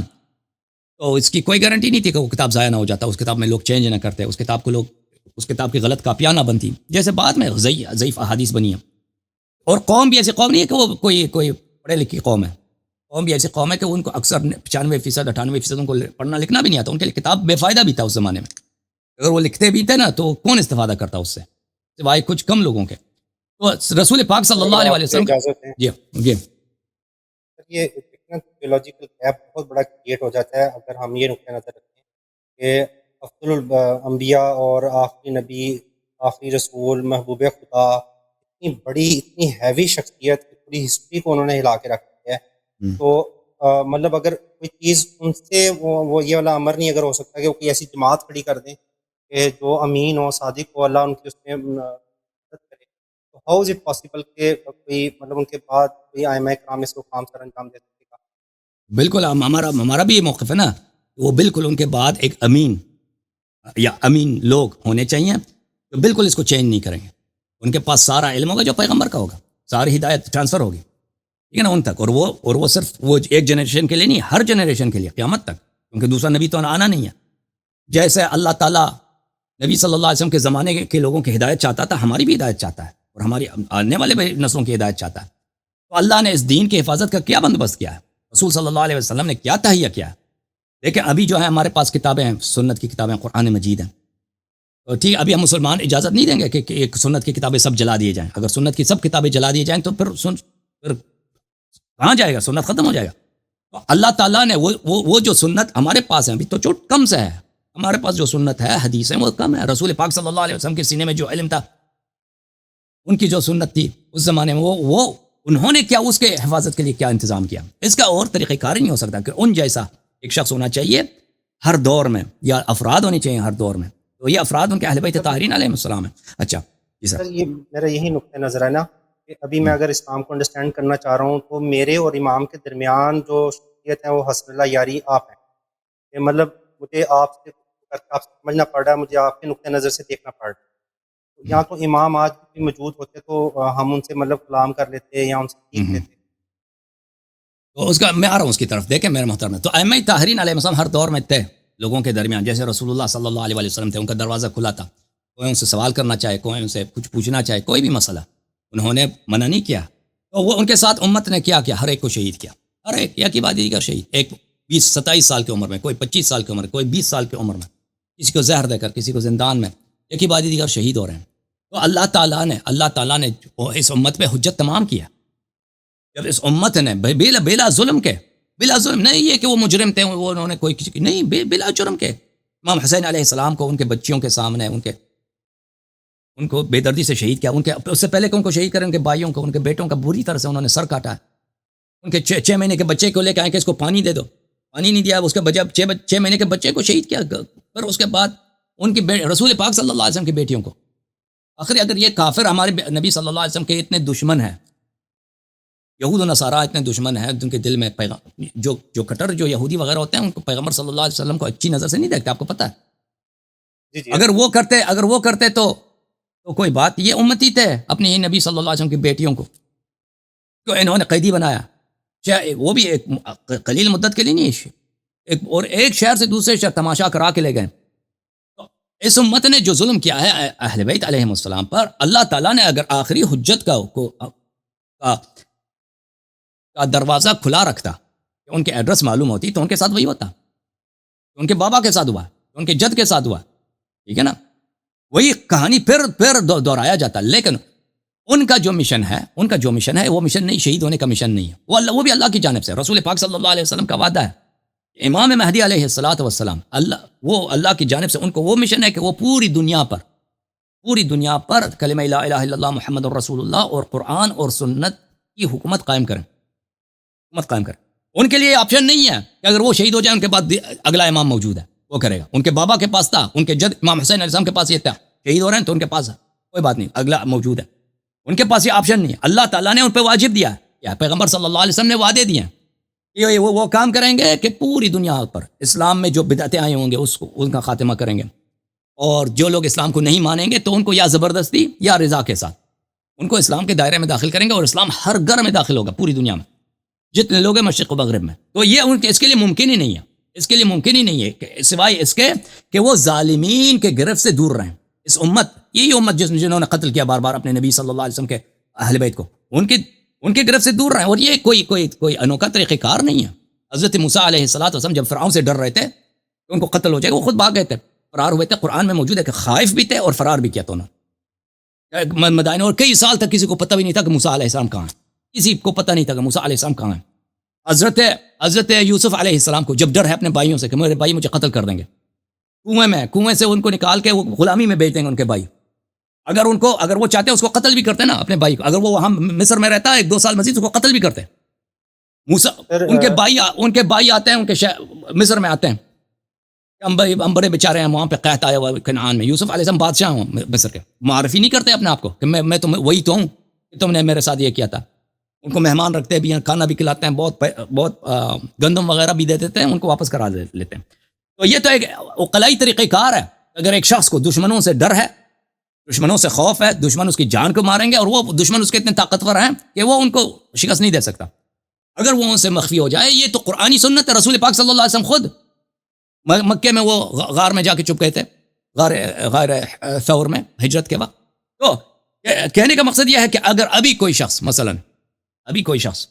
تو اس کی کوئی گارنٹی نہیں تھی کہ وہ کتاب ضائع نہ ہو جاتا، اس کتاب میں لوگ چینج نہ کرتے، اس کتاب کی غلط کاپیاں نہ بنتی، جیسے بعد میں ضعیف احادیث بنی ہیں۔ اور قوم بھی ایسی قوم نہیں ہے کہ وہ کوئی پڑھے لکھی قوم ہے، قوم بھی ایسی قوم ہے کہ ان کو اکثر 95% 98% ان کو پڑھنا لکھنا بھی نہیں آتا، ان کے لیے کتاب بے فائدہ بھی تھا اس زمانے میں، اگر وہ لکھتے بھی تھے نا تو کون استفادہ کرتا اس سے سوائے کچھ کم لوگوں کے۔ تو رسول پاک صلی اللہ علیہ وسلم جی یہ تھیولوجیکل گیپ بہت بڑا کریٹ ہو جاتا ہے اگر ہم یہ نقطہ نظر رکھیں کہ افضل الانبیاء اور آخری نبی، آخری رسول، محبوب خدا، اتنی بڑی اتنی ہیوی شخصیت کی پوری ہسٹری کو انہوں نے ہلا کے رکھ دیا ہے، تو مطلب اگر کوئی چیز ان سے وہ یہ والا امر نہیں اگر ہو سکتا کہ وہ کوئی ایسی جماعت کھڑی کر دیں کہ جو امین ہو، صادق ہو، اللہ ان کی اس میں مدد کرے، تو ہاؤ از اٹ پاسبل کہ کوئی مطلب ان کے بعد کوئی ائمہ کرام اس کو کام سر انجام دے سکے گا؟ بالکل ہمارا بھی یہ موقف ہے نا، وہ بالکل ان کے بعد ایک امین لوگ ہونے چاہیے، تو بالکل اس کو چینج نہیں کریں گے، ان کے پاس سارا علم ہوگا جو پیغمبر کا ہوگا، ساری ہدایت ٹرانسفر ہوگی، ٹھیک ہے نا، ان تک، اور وہ صرف وہ ایک جنریشن کے لیے نہیں، ہر جنریشن کے لیے قیامت تک، کیونکہ دوسرا نبی تو آنا نہیں ہے۔ جیسے اللہ تعالیٰ نبی صلی اللہ علیہ وسلم کے زمانے کے لوگوں کی ہدایت چاہتا تھا، ہماری بھی ہدایت چاہتا ہے، اور ہماری آنے والے نسلوں کی ہدایت چاہتا ہے۔ تو اللہ نے اس دین کی حفاظت کا کیا بندوبست کیا ہے، رسول صلی اللہ علیہ وسلم نے کیا تہیہ کیا ہے۔ لیکن ابھی جو ہے ہمارے پاس کتابیں ہیں، سنت کی کتابیں، قرآن مجید ہیں، تو ٹھیک، ابھی ہم مسلمان اجازت نہیں دیں گے کہ ایک سنت کی کتابیں سب جلا دیے جائیں۔ اگر سنت کی سب کتابیں جلا دی جائیں تو پھر کہاں جائے گا، سنت ختم ہو جائے گا۔ تو اللہ تعالیٰ نے وہ جو سنت ہمارے پاس ہیں، ابھی تو چوٹ کم سے ہے، ہمارے پاس جو سنت ہے، حدیث ہے، وہ کم ہے۔ رسول پاک صلی اللہ علیہ وسلم کے سینے میں جو علم تھا، ان کی جو سنت تھی اس زمانے میں، وہ انہوں نے کیا اس کے حفاظت کے لیے کیا انتظام کیا، اس کا اور طریقہ کار نہیں ہو سکتا کہ ان جیسا ایک شخص ہونا چاہیے ہر دور میں یا افراد ہونے چاہیے ہر دور میں. تو یہ افراد ان کے اہل بیت طاہرین علیہ السلام ہیں. اچھا جی سر. سر یہ میرا یہی نقطہ نظر ہے نا کہ ابھی میں اگر اسلام کو انڈرسٹینڈ کرنا چاہ رہا ہوں تو میرے اور امام کے درمیان جو شخصیت ہے وہ حسن اللہ یاری آپ ہیں. کہ مطلب مجھے آپ سے سمجھنا پڑ رہا ہے, مجھے آپ کے نقطہ نظر سے دیکھنا پڑ رہا ہے. یا تو امام آج بھی موجود ہوتے تو ہم ان سے مطلب کلام کر لیتے یا ان سے سیکھ لیتے. تو اس کا میں آ رہا ہوں اس کی طرف. دیکھیں میرے محترم, تو ائمہ طاہرین علیہ السلام ہر دور میں تھے لوگوں کے درمیان. جیسے رسول اللہ صلی اللہ علیہ وسلم تھے, ان کا دروازہ کھلا تھا. کوئی ان سے سوال کرنا چاہے, کوئی ان سے کچھ پوچھنا چاہے, کوئی بھی مسئلہ, انہوں نے منع نہیں کیا. تو وہ ان کے ساتھ امت نے کیا کیا, ہر ایک کو شہید کیا. ہر ایک یا کی بات کا شہید, ایک 27 سال کی عمر میں, کوئی 25 سال کی عمر میں, کوئی 20 سال کی عمر میں, کسی کو زہر دے کر, کسی کو زندان میں, یا کی بات دیگر شہید ہو رہے ہیں. تو اللہ تعالیٰ نے اس امت پہ حجت تمام کیا. جب اس امت نے بلا ظلم کے, بلا ظلم نہیں یہ کہ وہ مجرم تھے, وہ انہوں نے کوئی نہیں, بلا جرم کے امام حسین علیہ السلام کو ان کے بچیوں کے سامنے ان کو بے دردی سے شہید کیا. ان کے اس سے پہلے کہ ان کو شہید کریں, ان کے بھائیوں کو, ان کے بیٹوں کا بری طرح سے انہوں نے سر کاٹا. ان کے 6 مہینے کے بچے کو لے کے آئے کہ اس کو پانی دے دو, پانی نہیں دیا. اس کے بجائے 6 مہینے کے بچے کو شہید کیا. پھر اس کے بعد ان کی رسول پاک صلی اللہ علیہ وسلم کی بیٹیوں کو. آخر اگر یہ کافر ہمارے نبی صلی اللہ علیہ وسلم کے اتنے دشمن ہیں, یہود و نصارہ اتنے دشمن ہیں, جن کے دل میں جو کٹر جو یہودی وغیرہ ہوتے ہیں, ان کو پیغمبر صلی اللہ علیہ وسلم کو اچھی نظر سے نہیں دیکھتے, آپ کو پتہ ہے. اگر وہ کرتے تو کوئی بات. یہ امتی تھے اپنے نبی صلی اللہ علیہ وسلم کی بیٹیوں کو تو انہوں نے قیدی بنایا, وہ بھی ایک قلیل مدت کے لیے نہیں, اور ایک شہر سے دوسرے شہر تماشا کرا کے لے گئے. تو اس امت نے جو ظلم کیا ہے اہل بیت علیہ السلام پر, اللہ تعالیٰ نے اگر آخری حجت کا دروازہ کھلا رکھتا, کہ ان کے ایڈریس معلوم ہوتی, تو ان کے ساتھ وہی ہوتا, ان کے بابا کے ساتھ ہوا, ان کے جد کے ساتھ ہوا, ٹھیک ہے نا, وہی کہانی پھر دہرایا جاتا. لیکن ان کا جو مشن ہے وہ مشن نہیں, شہید ہونے کا مشن نہیں ہے. وہ بھی اللہ کی جانب سے, رسول پاک صلی اللہ علیہ وسلم کا وعدہ ہے. امام مہدی علیہ السلام اللہ کی جانب سے ان کو وہ مشن ہے کہ وہ پوری دنیا پر کلمہ لا الہ الا اللہ محمد الرسول اللہ اور قرآن اور سنت کی حکومت قائم کریں. ان کے لیے آپشن نہیں ہے کہ اگر وہ شہید ہو جائیں ان کے بعد اگلا امام موجود ہے, وہ کرے گا. ان کے بابا کے پاس تھا, ان کے جد امام حسین علیہ السلام کے پاس یہ تھا, شہید ہو رہے ہیں تو ان کے پاس کوئی بات نہیں, اگلا موجود ہے. ان کے پاس یہ آپشن نہیں ہے. اللہ تعالیٰ نے ان پہ واجب دیا ہے, پیغمبر صلی اللہ علیہ وسلم نے وعدے دیے ہیں, وہ کام کریں گے کہ پوری دنیا پر اسلام میں جو بدعتیں آئی ہوں گے ان کا خاتمہ کریں گے. اور جو لوگ اسلام کو نہیں مانیں گے تو ان کو یا زبردستی یا رضا کے ساتھ ان کو اسلام کے دائرے میں داخل کریں گے, اور اسلام ہر گھر میں داخل ہوگا پوری دنیا میں, جتنے لوگ ہیں مشرق و مغرب میں. تو یہ اس کے لیے ممکن ہی نہیں ہے, کہ سوائے اس کے کہ وہ ظالمین کے گرفت سے دور رہیں. اس امت, یہی امت جنہوں نے قتل کیا بار بار اپنے نبی صلی اللہ علیہ وسلم کے اہل بیت کو, ان کے گرفت سے دور رہیں. اور یہ کوئی انوکھا طریقہ کار نہیں ہے. حضرت موسیٰ علیہ السلام جب فرعون سے ڈر رہے تھے کہ ان کو قتل ہو جائے گا, وہ خود بھاگ گئے تھے, فرار ہوئے تھے. قرآن میں موجود ہے کہ خائف بھی تھے اور فرار بھی کیا تو مدائن, اور کئی سال تک کسی کو پتہ بھی نہیں تھا کہ موسیٰ علیہ السلام کہاں ہیں. کسی کو پتہ نہیں تھا کہ موسیٰ علیہ السلام کہاں ہیں. حضرت یوسف علیہ السلام کو جب ڈر ہے اپنے بھائیوں سے کہ میرے بھائی مجھے قتل کر دیں گے, کنویں سے ان کو نکال کے وہ غلامی میں بیچ دیں گے ان کے بھائی. اگر وہ چاہتے ہیں اس کو قتل بھی کرتے نا اپنے بھائی کو, اگر وہ وہاں مصر میں رہتا ہے 1-2 سال مزید, اس کو قتل بھی کرتے. موسیٰ ان کے بھائی آتے ہیں, ان کے مصر میں آتے ہیں, بڑے بیچارے ہیں وہاں پہ قحط آیا ہوا کنعان میں. یوسف علیہ السلام بادشاہ ہوں مصر کے, معرفی نہیں کرتے اپنے آپ کو کہ میں تو وہی تو ہوں کہ تم نے میرے ساتھ یہ کیا تھا. ان کو مہمان رکھتے بھی ہیں, کھانا بھی کھلاتے ہیں, بہت گندم وغیرہ بھی دے دیتے ہیں, ان کو واپس کرا لیتے ہیں. تو یہ تو ایک عقلائی طریقہ کار ہے. اگر ایک شخص کو دشمنوں سے ڈر ہے, دشمنوں سے خوف ہے, دشمن اس کی جان کو ماریں گے, اور وہ دشمن اس کے اتنے طاقتور ہیں کہ وہ ان کو شکست نہیں دے سکتا, اگر وہ ان سے مخفی ہو جائے. یہ تو قرآنی سنت ہے. رسول پاک صلی اللہ علیہ وسلم خود مکے میں وہ غار میں جا کے چپ گئے تھے, غار ثور میں ہجرت کے وقت. تو کہنے کا مقصد یہ ہے کہ اگر ابھی کوئی شخص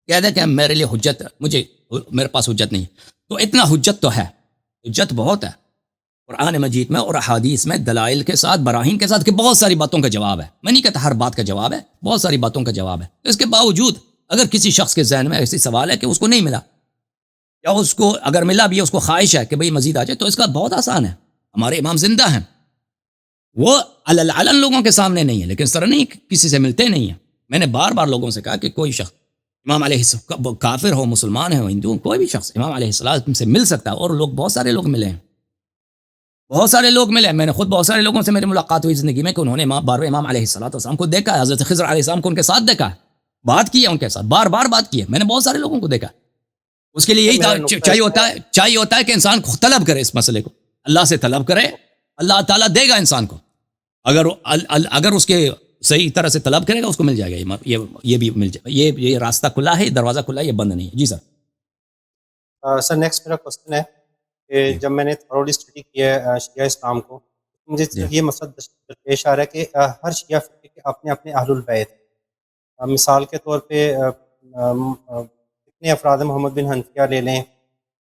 کہہ دے کہ میرے لیے حجت, میرے پاس حجت نہیں, تو اتنا حجت تو ہے, حجت بہت ہے قرآن مجید میں اور احادیث میں, دلائل کے ساتھ, براہین کے ساتھ, کہ بہت ساری باتوں کا جواب ہے. میں نہیں کہتا ہر بات کا جواب ہے, بہت ساری باتوں کا جواب ہے. اس کے باوجود اگر کسی شخص کے ذہن میں ایسی سوال ہے کہ اس کو نہیں ملا, یا اس کو اگر ملا بھی ہے اس کو خواہش ہے کہ بھئی مزید آ جائے, تو اس کا بہت آسان ہے. ہمارے امام زندہ ہیں, وہ علن لوگوں کے سامنے نہیں ہے, لیکن سر نہیں کسی سے ملتے نہیں ہیں. میں نے بار بار لوگوں سے کہا کہ کوئی شخص امام علیہ السلام کافر ہو، مسلمان ہو، ہندو، کوئی بھی شخص امام علیہ السلام سے مل سکتا ہے. اور لوگ، بہت سارے لوگ ملے ہیں، بہت سارے لوگ ملے. میں نے خود بہت سارے لوگوں سے میری ملاقات ہوئی زندگی میں کہ انہوں نے بار امام علیہ السلام کو دیکھا ہے، حضرت خضر علیہ السلام کو ان کے ساتھ دیکھا ہے، بات کی ہے ان کے ساتھ، بار بار بات کی ہے. میں نے بہت سارے لوگوں کو دیکھا. اس کے لیے میرا یہی نقطہ چاہیے ہوتا ہے کہ انسان طلب کرے اس مسئلے کو، اللہ سے طلب کرے، اللہ تعالیٰ دے گا انسان کو. اگر اس کے صحیح طرح سے طلب کرے گا اس کو مل جائے گا. یہ بھی مل جائے گا. یہ راستہ کھلا ہے، دروازہ کھلا ہے، یہ بند نہیں ہے. جی سر. سر نیکسٹ میرا کوشچن ہے کہ جب میں نے تھرولی اسٹڈی کیا ہے شیعہ اسلام کو، مجھے جی. یہ مسئلہ درپیش آ رہا ہے کہ ہر شیعہ فرقے کے اپنے اپنے اہل البیت. مثال کے طور پہ کتنے افراد محمد بن حنفیہ لے لیں،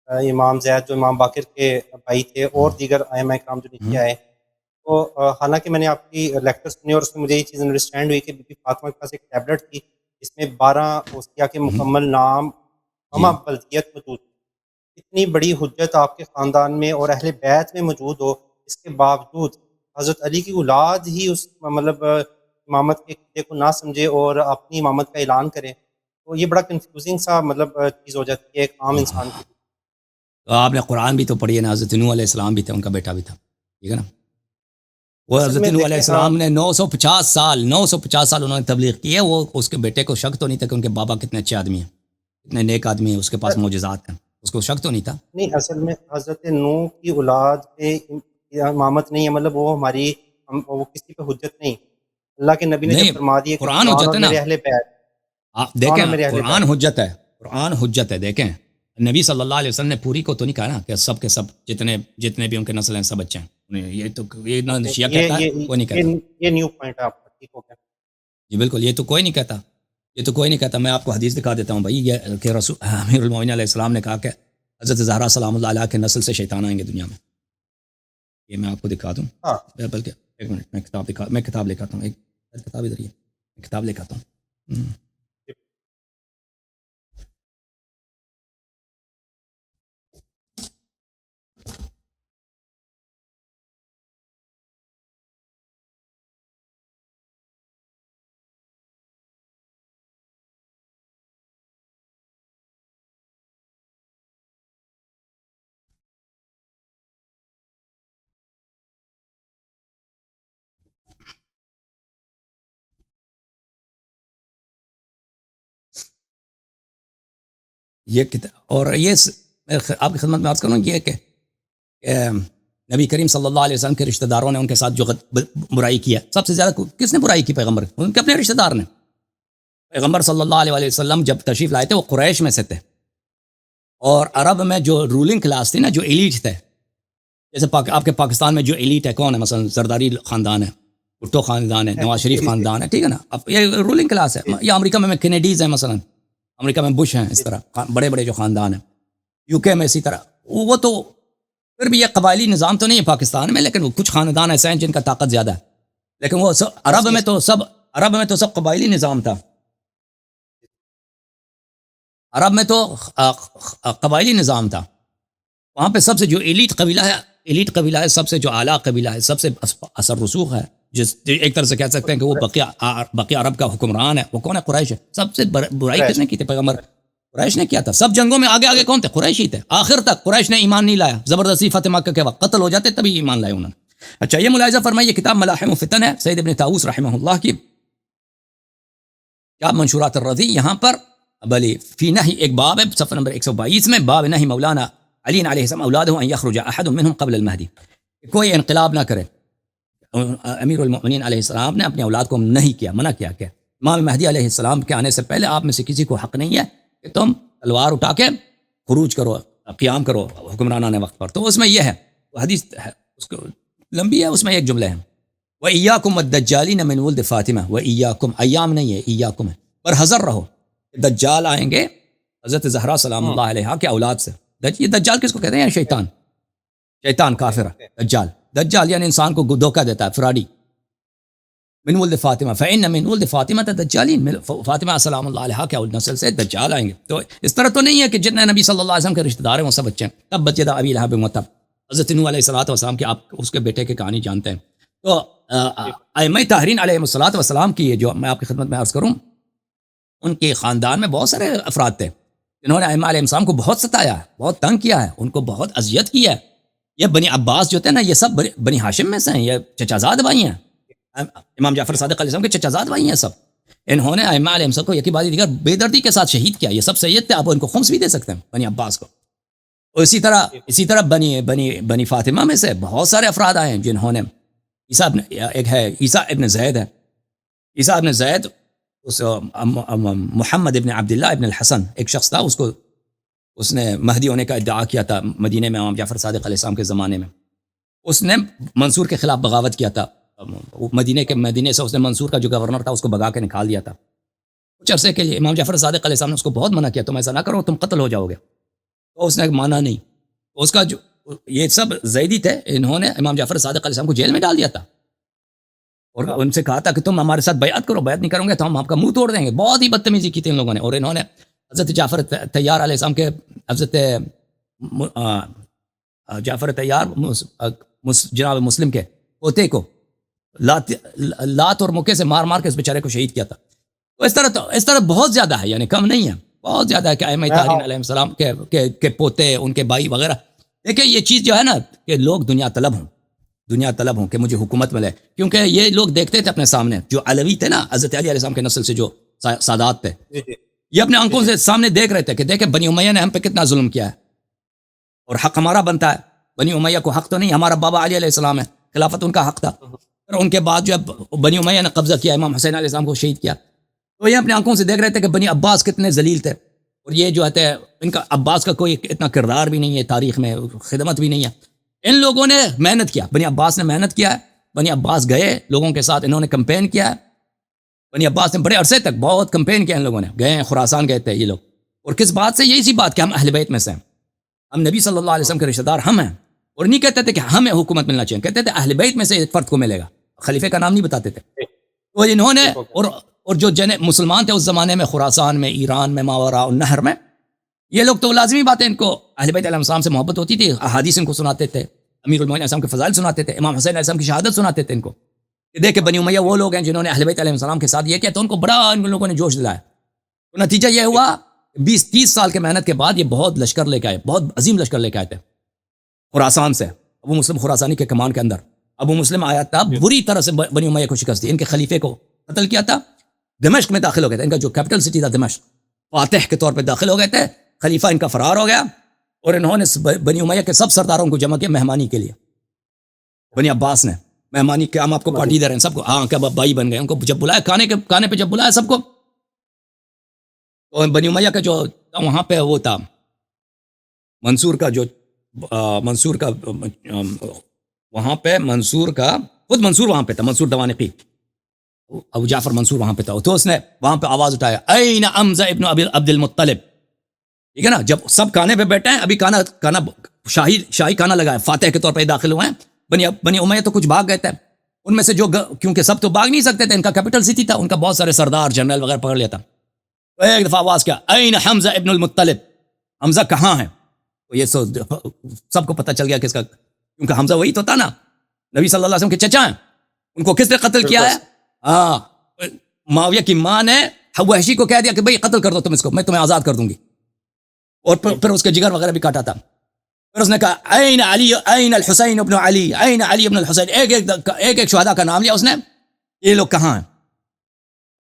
امام زید جو امام باقر کے بھائی تھے، اور دیگر ائمہ کرام جو نیچے آئے. تو حالانکہ میں نے آپ کی لیکچر سنی اور اس میں مجھے یہ چیز انڈرسٹینڈ ہوئی کہ بی بی فاطمہ کے پاس ایک ٹیبلٹ تھی جس میں 12 اوصیہ کے مکمل نام ہمہ بلدیت موجود تھی. اتنی بڑی حجت آپ کے خاندان میں اور اہل بیت میں موجود ہو، اس کے باوجود حضرت علی کی اولاد ہی اس مطلب امامت کے عقیدے کو نہ سمجھے اور اپنی امامت کا اعلان کرے، تو یہ بڑا کنفیوزنگ سا مطلب چیز ہو جاتی ہے ایک عام انسان کے لیے. تو آپ نے قرآن بھی تو پڑھی ہے نا، حضرت نوح علیہ السلام بھی تھے، ان کا بیٹا بھی تھا، ٹھیک ہے نا. وہ اصل حضرت میں نوح علیہ دیکھیں السلام نے 950 سال انہوں نے تبلیغ کی ہے. وہ اس کے بیٹے کو شک تو نہیں تھا کہ ان کے بابا کتنے اچھے آدمی ہیں، کتنے نیک آدمی ہیں، اس کے پاس معجزات ہیں، اس کو شک تو نہیں تھا. نہیں، اصل میں حضرت نوح کی اولاد پہ امامت نہیں ہے، مطلب وہ ہماری وہ کسی پہ حجت نہیں. اللہ کے نبی نے جب نہیں، فرما دیا کہ قرآن قرآن حجت اور ہے نا. میرے اہل بیت، آپ دیکھیں، اور میرے اہل قرآن بیت. حجت ہے، قرآن حجت ہے. دیکھیں نبی صلی اللہ علیہ وسلم نے پوری کو تو نہیں کہا نا کہ سب کے سب جتنے بھی ان کے نسل ہیں سب اچھے ہیں. یہ تو یہ نہ شیعہ کہتا ہے، کوئی نہیں کہتا. یہ نیو پوائنٹ ہے آپ کا، ٹھیک ہو گیا. جی بالکل، یہ تو کوئی نہیں کہتا، یہ تو کوئی نہیں کہتا. میں آپ کو حدیث دکھا دیتا ہوں بھائی، یہ کہ رسول امیر المومنین علیہ السلام نے کہا کہ حضرت زہرا سلام اللہ علیہ کے نسل سے شیطان آئیں گے دنیا میں. یہ میں آپ کو دکھا دوں. ہاں بلکہ ایک منٹ، میں کتاب لے کے آتا ہوں. ایک کتاب ادھر ہی ہے، میں کتاب لے کے آتا ہوں. یہ کتاب، اور یہ آپ کی خدمت میں عرض کروں یہ کہ نبی کریم صلی اللہ علیہ وسلم کے رشتہ داروں نے ان کے ساتھ جو برائی کیا، سب سے زیادہ کس نے برائی کی؟ پیغمبر، ان کے اپنے رشتہ دار نے. پیغمبر صلی اللہ علیہ وسلم جب تشریف لائے تھے وہ قریش میں سے تھے، اور عرب میں جو رولنگ کلاس تھی نا، جو ایلیٹ تھے، جیسے آپ کے پاکستان میں جو ایلیٹ ہے کون ہے؟ مثلا زرداری خاندان ہے، بھٹو خاندان ہے، نواز شریف خاندان ہے، ٹھیک ہے نا. اب یہ رولنگ کلاس ہے. یا امریکہ میں کینیڈیز ہیں، مثلا امریکہ میں بش ہیں، اس طرح بڑے بڑے جو خاندان ہیں. یو کے میں اسی طرح. وہ تو پھر بھی یہ قبائلی نظام تو نہیں ہے پاکستان میں، لیکن وہ کچھ خاندان ایسے ہیں جن کا طاقت زیادہ ہے. لیکن وہ عرب میں تو سب قبائلی نظام تھا. عرب میں تو قبائلی نظام تھا. وہاں پہ سب سے جو ایلیٹ قبیلہ ہے، سب سے جو اعلیٰ قبیلہ ہے، سب سے اثر رسوخ ہے، جس ایک طرح سے کہہ سکتے ہیں کہ وہ بقیہ عرب کا حکمران ہے، وہ کون ہے؟ قریش ہے. سب سے برائی کس نے کی تھی؟ پیغمبر. قریش نے کیا تھا. سب جنگوں میں آگے کون تھے؟ قریش ہی تھے. آخر تک قریش نے ایمان نہیں لایا. زبردستی فتح مکہ کے وقت قتل ہو جاتے تبھی ایمان لائے انہوں نے. اچھا، یہ ملاحظہ فرمائیے، کتاب ملاحم و فتن ہے سید ابن طاؤس رحمہ اللہ کی، کتاب منشورات الرضی. یہاں پر بلی فی نہی ایک باب ہے، صفحہ نمبر 122 میں، باب نہی مولانا علی علیہ السلام اولادہ ان یخرج احد منهم قبل المہدی. کوئی انقلاب نہ کرے. امیر المؤمنین علیہ السلام نے اپنی اولاد کو نہیں کیا، منع کیا کہ امام مہدی علیہ السلام کے آنے سے پہلے آپ میں سے کسی کو حق نہیں ہے کہ تم تلوار اٹھا کے خروج کرو، قیام کرو حکمران آنے وقت پر. تو اس میں یہ ہے، حدیث ہے، اس کو لمبی ہے، اس میں ایک جملہ ہے، وَإِيَّاكُمْ وَالدَّجَّالِينَ مِنْ وُلْدِ فاطمہ. وَإِيَّاكُمْ ایام نہیں ہے، ایاکم ہے، پر حذر رہو، دجال آئیں گے حضرت زہرا سلام اللہ علیہ کے اولاد سے. یہ دجال کس کو کہتے ہیں؟ شیطان کافر دجال یعنی انسان کو دھوکہ دیتا ہے، فراڈی. من ولد فاطمہ فإن من ولد فاطمہ دجالین، فاطمہ سلام اللہ علیہ کے نسل سے دجال آئیں گے. تو اس طرح تو نہیں ہے کہ جتنے نبی صلی اللہ علیہ وسلم کے رشتہ دار ہیں وہ سب بچے ہیں. تب بچے دا ابی لہب وتب، حضرت نوح علیہ الصلوۃ والسلام کے، آپ اس کے بیٹے کی کہانی جانتے ہیں. تو ائمہ طاہرین علیہ الصلوۃ والسلام کی یہ جو میں آپ کی خدمت میں عرض کروں، ان کے خاندان میں بہت سارے افراد تھے جنہوں نے ائمہ علیہ السلام کو بہت ستایا ہے، بہت تنگ کیا ہے، ان کو بہت اذیت کی ہے. یہ بنی عباس جو تھے نا، یہ سب بنی ہاشم میں سے ہیں، یہ چچا زاد بھائی ہیں. امام جعفر صادق علیہ السلام کے چچا زاد بھائی ہیں سب. انہوں نے ائمہ علیہ السلام کو یکی بعد دیگر بے دردی کے ساتھ شہید کیا. یہ سب سید تھے، آپ ان کو خمس بھی دے سکتے ہیں بنی عباس کو. اور اسی طرح بنی فاطمہ میں سے بہت سارے افراد آئے ہیں جنہوں نے عیسیٰ ابن زید ہے. عیسیٰ ابن زید محمد ابن عبداللہ ابن الحسن ایک شخص تھا، اس نے مہدی ہونے کا ادعا کیا تھا مدینے میں امام جعفر صادق علیہ السلام کے زمانے میں. اس نے منصور کے خلاف بغاوت کیا تھا. مدینے سے اس نے منصور کا جو گورنر تھا اس کو بگا کے نکال دیا تھا. کچھ عرصے کے لیے امام جعفر صادق علیہ السلام نے اس کو بہت منع کیا، تم ایسا نہ کرو، تم قتل ہو جاؤ گے. تو اس نے مانا نہیں. اس کا جو یہ سب زیدی تھے، انہوں نے امام جعفر صادق علیہ السلام کو جیل میں ڈال دیا تھا اور ان سے کہا تھا کہ تم ہمارے ساتھ بیعت کرو، بیعت نہیں کرو گے تو ہم آپ کا منہ توڑ دیں گے. بہت ہی بدتمیزی کی تھی ان لوگوں نے. اور انہوں نے حضرت جعفر طیار علیہ السلام کے حضرت جعفر طیار جناب مسلم کے پوتے کو لات اور مکے سے مار مار کے اس بیچارے کو شہید کیا تھا. تو اس طرح بہت زیادہ ہے، یعنی کم نہیں ہے، بہت زیادہ ہے کہ ائمہ طاہرین علیہ السلام کے پوتے، ان کے بھائی وغیرہ. دیکھیں یہ چیز جو ہے نا کہ لوگ دنیا طلب ہوں کہ مجھے حکومت ملے، کیونکہ یہ لوگ دیکھتے تھے اپنے سامنے جو علوی تھے نا، حضرت علی علیہ السلام کے نسل سے جو سادات تھے، یہ اپنے آنکھوں سے سامنے دیکھ رہے تھے کہ دیکھیں بنی امیہ نے ہم پہ کتنا ظلم کیا ہے اور حق ہمارا بنتا ہے. بنی امیہ کو حق تو نہیں، ہمارا بابا علی علیہ السلام ہے، خلافت ان کا حق تھا. پھر ان کے بعد جو بنی امیہ نے قبضہ کیا، امام حسین علیہ السلام کو شہید کیا، تو یہ اپنے آنکھوں سے دیکھ رہے تھے کہ بنی عباس کتنے ذلیل تھے. اور یہ جو ہے ان کا عباس کا کوئی اتنا کردار بھی نہیں ہے تاریخ میں، خدمت بھی نہیں ہے. ان لوگوں نے محنت کیا، بنی عباس نے محنت کیا ہے. بنی عباس گئے لوگوں کے ساتھ، انہوں نے کمپین کیا ہے. بنی عباس نے بڑے عرصے تک بہت کمپین کیا، ان لوگوں نے گئے خراسان گئے تھے یہ لوگ. اور کس بات سے؟ یہی سی بات کہ ہم اہل بیت میں سے ہیں، ہم نبی صلی اللہ علیہ وسلم کے رشتہ دار ہم ہیں. اور نہیں کہتے تھے کہ ہمیں حکومت ملنا چاہیے، کہتے تھے اہل بیت میں سے ایک فرد کو ملے گا، خلیفے کا نام نہیں بتاتے تھے. تو انہوں نے اور جو مسلمان تھے اس زمانے میں، خراسان میں، ایران میں، ماوراء النہر میں، یہ لوگ تو لازمی بات ہے، ان کو اہل بیت علیہ السلام سے محبت ہوتی تھی، احادیث ان کو سناتے تھے، امیر المومنین علیہ السلام کے فضائل سناتے تھے، امام حسین علیہ السلام کی شہادت سناتے تھے ان کو. دیکھیں بنی امیہ وہ لوگ ہیں جنہوں نے اہل بیت علیہ السلام کے ساتھ یہ کیا، تو ان کو بڑا ان لوگوں نے جوش دلایا. تو نتیجہ یہ ہوا 20-30 سال کے محنت کے بعد یہ بہت لشکر لے کے آئے، بہت عظیم لشکر لے کے آئے تھے خراسان سے. ابو مسلم خراسانی کے کمان کے اندر ابو مسلم آیا تھا، بری طرح سے بنی امیہ کو شکست دی، ان کے خلیفے کو قتل کیا تھا. دمشق میں داخل ہو گئے تھے، ان کا جو کیپٹل سٹی تھا دمشق، فاتح کے طور پہ داخل ہو گئے تھے. خلیفہ ان کا فرار ہو گیا اور انہوں نے بنی امیہ کے سب سرداروں کو جمع کیا مہمانی کے لیے. بنی عباس نے مہمانی کے، ہم آپ کو پارٹی دے رہے ہیں سب کو، ہاں کیا بھائی بن گئے. ان کو جب بلایا کھانے پہ، جب بلایا سب کو، تو بنی امیہ کا جو وہاں پہ وہ تھا منصور کا وہاں پہ خود منصور وہاں پہ تھا، منصور دوانقی، ابو جعفر منصور وہاں پہ تھا. تو اس نے وہاں پہ آواز اٹھایا، این حمزہ ابن عبد المطلب. ٹھیک ہے نا، جب سب کھانے پہ بیٹھے ہیں، ابھی کھانا شاہی کھانا لگا ہے، فاتح کے طور پہ داخل ہوئے ہیں. بنی امیہ تو کچھ بھاگ گئے تھے، ان میں سے جو کیونکہ سب تو بھاگ نہیں سکتے تھے، ان کا کیپٹل سٹی تھا، ان کا بہت سارے سردار جنرل وغیرہ پکڑ لیا تھا. تو ایک دفعہ آواز کیا، این حمزہ ابن المطلب، حمزہ کہاں ہے؟ تو یہ سب کو پتہ چل گیا کس کا، کیونکہ حمزہ وہی تو تھا نا، نبی صلی اللہ علیہ وسلم کے چچا ہیں. ان کو کس نے قتل کیا ہے؟ معاویہ کی ماں نے وحشی کو کہہ دیا کہ بھئی قتل کر دو تم اس کو، میں تمہیں آزاد کر دوں گی. اور پھر اس کے جگر وغیرہ بھی کاٹا تھا. پھر اس نے کہا این علی، این الحسین ابن علی، این علی ابن الحسین، ایک شہداء کا نام لیا اس نے، یہ لوگ کہاں ہیں؟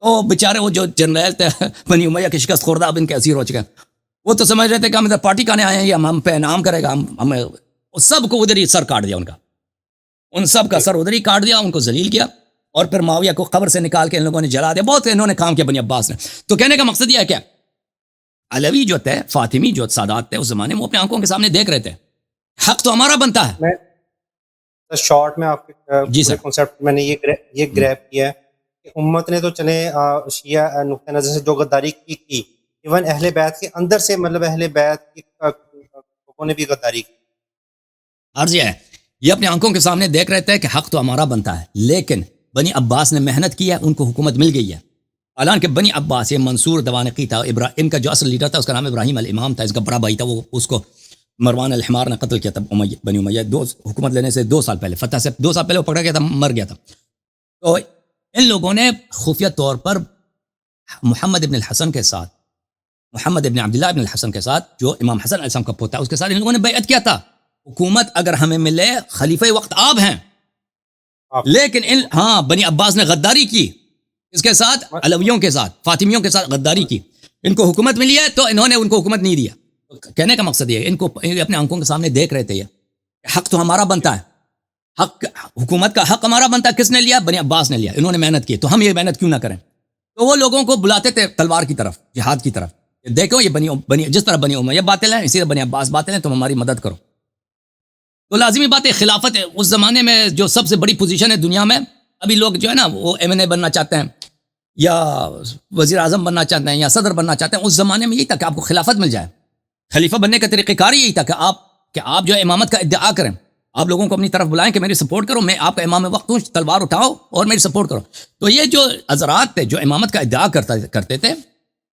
تو بیچارے وہ جو جنرل تھے بنی امیہ کے شکست خوردہ اب ان کے اسیر ہو چکے ہیں، وہ تو سمجھ رہے تھے کہ ہم ادھر پارٹی کھانے آئے ہیں، ہم پہ انعام کرے گا، ہمیں سب کو ادھر ہی سر کاٹ دیا، ان سب کا سر ادھر ہی کاٹ دیا، ان کو ذلیل کیا. اور پھر معاویہ کو قبر سے نکال کے ان لوگوں نے جلا دیا. بہت انہوں نے کام کیا بنی عباس نے. تو کہنے کا مقصد یہ ہے کہ علوی جو تھے، فاطمی جو سادات تھے اس زمانے میں، وہ اپنے آنکھوں کے سامنے دیکھ رہے تھے حق تو ہمارا بنتا ہے. میں شارٹ میں آپ کے کنسیپٹ میں نے یہ گریب کیا ہے کہ امت نے تو چلے شیعہ نقطۂ نظر سے جو غداری کی ایون اہل بیت کے اندر سے، مطلب اہل بیت کے لوگوں نے بھی غداری کی. عرض یہ ہے، یہ اپنے آنکھوں کے سامنے دیکھ رہے تھے کہ حق تو ہمارا بنتا ہے، لیکن بنی عباس نے محنت کی ہے، ان کو حکومت مل گئی ہے. حالانکہ بنی عباس، یہ منصور دوانقی تھا، ان کا جو اصل لیڈر تھا اس کا نام ابراہیم الامام تھا، اس کا بڑا بھائی تھا، وہ اس کو مروان الحمار نے قتل کیا تھا. بنی امیہ حکومت لینے سے 2 سال پہلے، فتح سے 2 سال پہلے وہ پکڑا گیا تھا، مر گیا تھا. تو ان لوگوں نے خفیہ طور پر محمد ابن الحسن کے ساتھ، محمد ابن عبداللہ ابن الحسن کے ساتھ، جو امام حسن علیہ السلام کا پوتا ہے، اس کے ساتھ ان لوگوں نے بیعت کیا تھا، حکومت اگر ہمیں ملے، خلیفہ وقت آپ ہیں، لیکن بنی عباس نے غداری کی، اس کے ساتھ علویوں کے ساتھ، فاطمیوں کے ساتھ غداری کی، ان کو حکومت ملی ہے تو انہوں نے ان کو حکومت نہیں دیا. کہنے کا مقصد یہ ہے، ان کو اپنے آنکھوں کے سامنے دیکھ رہے تھے، یہ حق تو ہمارا بنتا ہے، حق حکومت کا حق ہمارا بنتا ہے. کس نے لیا؟ بنی عباس نے لیا، انہوں نے محنت کی، تو ہم یہ محنت کیوں نہ کریں؟ تو وہ لوگوں کو بلاتے تھے تلوار کی طرف، جہاد کی طرف. دیکھو یہ بنی جس طرح بنی امیہ باطل ہیں، اسی طرح بنی عباس باطل ہیں، تم ہماری مدد کرو. تو لازمی بات ہے، خلافت اس زمانے میں جو سب سے بڑی پوزیشن ہے دنیا میں، ابھی لوگ جو ہے نا وہ ایم این اے بننا چاہتے ہیں یا وزیر اعظم بننا چاہتے ہیں یا صدر بننا چاہتے ہیں، اس زمانے میں یہی تھا کہ آپ کو خلافت مل جائے. خلیفہ بننے کا طریقہ کار یہی تھا کہ آپ جو ہے امامت کا ادعا کریں، آپ لوگوں کو اپنی طرف بلائیں کہ میری سپورٹ کرو، میں آپ کا امام وقت ہوں، تلوار اٹھاؤ اور میری سپورٹ کرو. تو یہ جو حضرات تھے جو امامت کا ادعا کرتے تھے،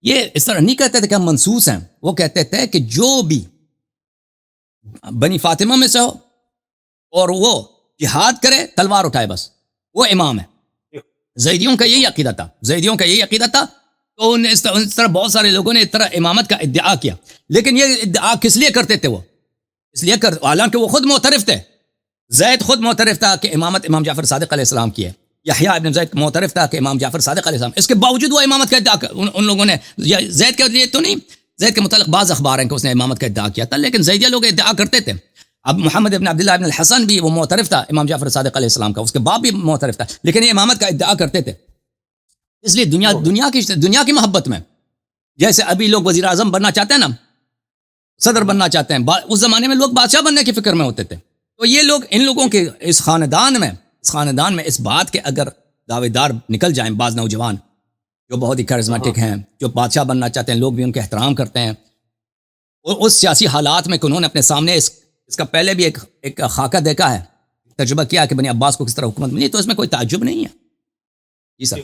یہ اس طرح نہیں کہتے تھے کہ ہم منسوس ہیں، وہ کہتے تھے کہ جو بھی بنی فاطمہ میں سے ہو اور وہ جہاد کرے، تلوار اٹھائے، بس وہ امام ہے. زیدیوں کا یہی عقیدہ تھا. تو اس طرح بہت سارے لوگوں نے اس طرح امامت کا ادعا کیا، لیکن یہ ادعا کس لیے کرتے تھے؟ وہ اس لیے حالانکہ وہ خود معترف تھے. زید خود معترف تھا کہ امامت امام جعفر صادق علیہ السلام کی ہے، یحییٰ ابن زید معترف تھا کہ امام جعفر صادق علیہ السلام، اس کے باوجود وہ امامت کا ادعا ان لوگوں نے، زید کے لیے تو نہیں، زید کے متعلق بعض اخبار ہیں کہ اس نے امامت کا ادعا کیا تھا، لیکن زیدیہ لوگ ادعا کرتے تھے. اب محمد ابن عبداللہ ابن الحسن بھی وہ معترف تھا امام جعفر صادق علیہ السلام کا، اس کے باپ بھی معترف تھا، لیکن یہ امامت کا ادعا کرتے تھے. اس لیے دنیا کی محبت میں، جیسے ابھی لوگ وزیر اعظم بننا چاہتے ہیں نا، صدر بننا چاہتے ہیں، اس زمانے میں لوگ بادشاہ بننے کی فکر میں ہوتے تھے. تو یہ لوگ، ان لوگوں کے اس خاندان میں اس بات کے اگر دعوے دار نکل جائیں، بعض نوجوان جو بہت ہی کیرزمیٹک ہیں، جو بادشاہ بننا چاہتے ہیں، لوگ بھی ان کے احترام کرتے ہیں، اور اس سیاسی حالات میں کہ انہوں نے اپنے سامنے اس کا پہلے بھی ایک خاکہ دیکھا ہے، تجربہ کیا کہ بنی عباس کو کس طرح حکومت ملی، تو اس میں کوئی تعجب نہیں ہے. جی سر.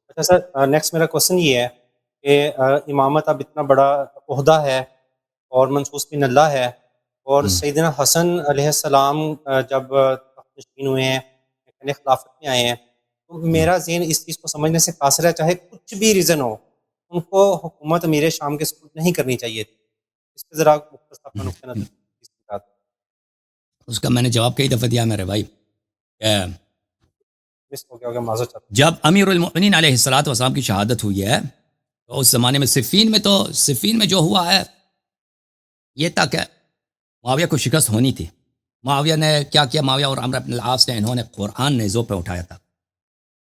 اچھا سر، نیکسٹ میرا کوشچن یہ ہے کہ امامت اب اتنا بڑا عہدہ ہے اور منصوص بن اللہ ہے، اور سیدنا حسن علیہ السلام جب تخت نشین ہوئے ہیں، خلافت میں آئے ہیں، تو میرا ذہن اس چیز کو سمجھنے سے قاصر ہے، چاہے کچھ بھی ریزن ہو، ان کو حکومت امیر شام کے سپرد نہیں کرنی چاہیے تھی. اس پہ ذرا مختصر اپنا نقطہ نظر. اس کا میں نے جواب کئی دفعہ دیا میرے بھائی. جب امیر المؤمنین علیہ الصلوۃ والسلام کی شہادت ہوئی ہے، تو اس زمانے میں صفین میں جو ہوا ہے، یہ تھا کہ معاویہ کو شکست ہونی تھی. معاویہ نے کیا کیا؟ معاویہ اور عمرو بن العاص نے، انہوں نے قرآن نیزوں پہ اٹھایا تھا،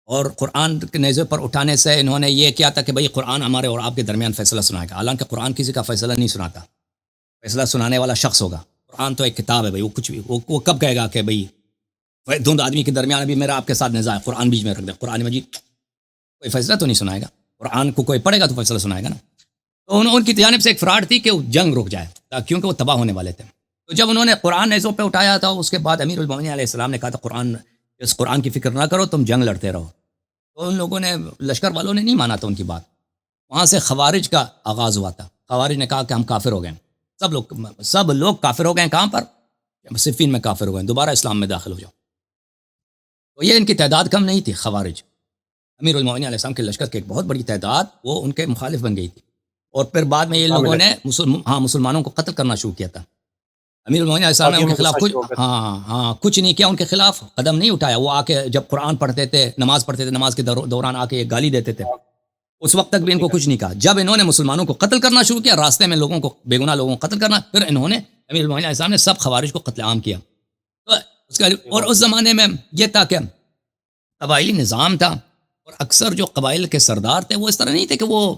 اور قرآن کے نیزوں پر اٹھانے سے انہوں نے یہ کیا تھا کہ بھئی قرآن ہمارے اور آپ کے درمیان فیصلہ سنائے گا. حالانکہ قرآن کسی کا فیصلہ نہیں سناتا، فیصلہ سنانے والا شخص ہوگا. قرآن تو ایک کتاب ہے بھئی، وہ کچھ بھی وہ کب کہے گا کہ بھئی دونوں آدمی کے درمیان ابھی میرا آپ کے ساتھ نزاع ہے، قرآن بیچ میں رکھ دے، قرآن مجید کوئی فیصلہ تو نہیں سنائے گا. قرآن کو کوئی پڑھے گا تو فیصلہ سنائے گا نا. تو ان کی جانب سے ایک فراڈ تھی کہ وہ جنگ رک جائے، کیونکہ وہ تباہ ہونے والے تھے. تو جب انہوں نے قرآن نیزوں پہ اٹھایا تھا، اس کے بعد امیر المومنین علیہ السلام نے کہا تھا اس قرآن کی فکر نہ کرو، تم جنگ لڑتے رہو. تو ان لوگوں نے، لشکر والوں نے نہیں مانا تھا ان کی بات. وہاں سے خوارج کا آغاز ہوا تھا. خوارج نے کہا کہ ہم کافر ہو گئے، سب لوگ کافر ہو گئے. کہاں پر؟ صفین میں کافر ہو گئے، دوبارہ اسلام میں داخل ہو جاؤ. تو یہ ان کی تعداد کم نہیں تھی خوارج. امیر المومنین علیہ السلام کے لشکر کی ایک بہت بڑی تعداد وہ ان کے مخالف بن گئی تھی، اور پھر بعد میں یہ لوگوں نے مسلمانوں کو قتل کرنا شروع کیا تھا. امیر المومنین علیہ السلام نے ان کے خلاف کچھ نہیں کیا، ان کے خلاف قدم نہیں اٹھایا. وہ آ کے جب قرآن پڑھتے تھے، نماز پڑھتے تھے، نماز کے دوران آ کے گالی دیتے تھے، اس وقت تک بھی ان کو کچھ نہیں کہا. جب انہوں نے مسلمانوں کو قتل کرنا شروع کیا، راستے میں لوگوں کو، بے گناہ لوگوں کو قتل کرنا، پھر انہوں نے، امیر المومنین علیہ السلام نے سب خوارج کو قتل عام کیا. تو اور اس زمانے میں یہ تھا کہ قبائلی نظام تھا، اور اکثر جو قبائل کے سردار تھے وہ اس طرح نہیں تھے کہ وہ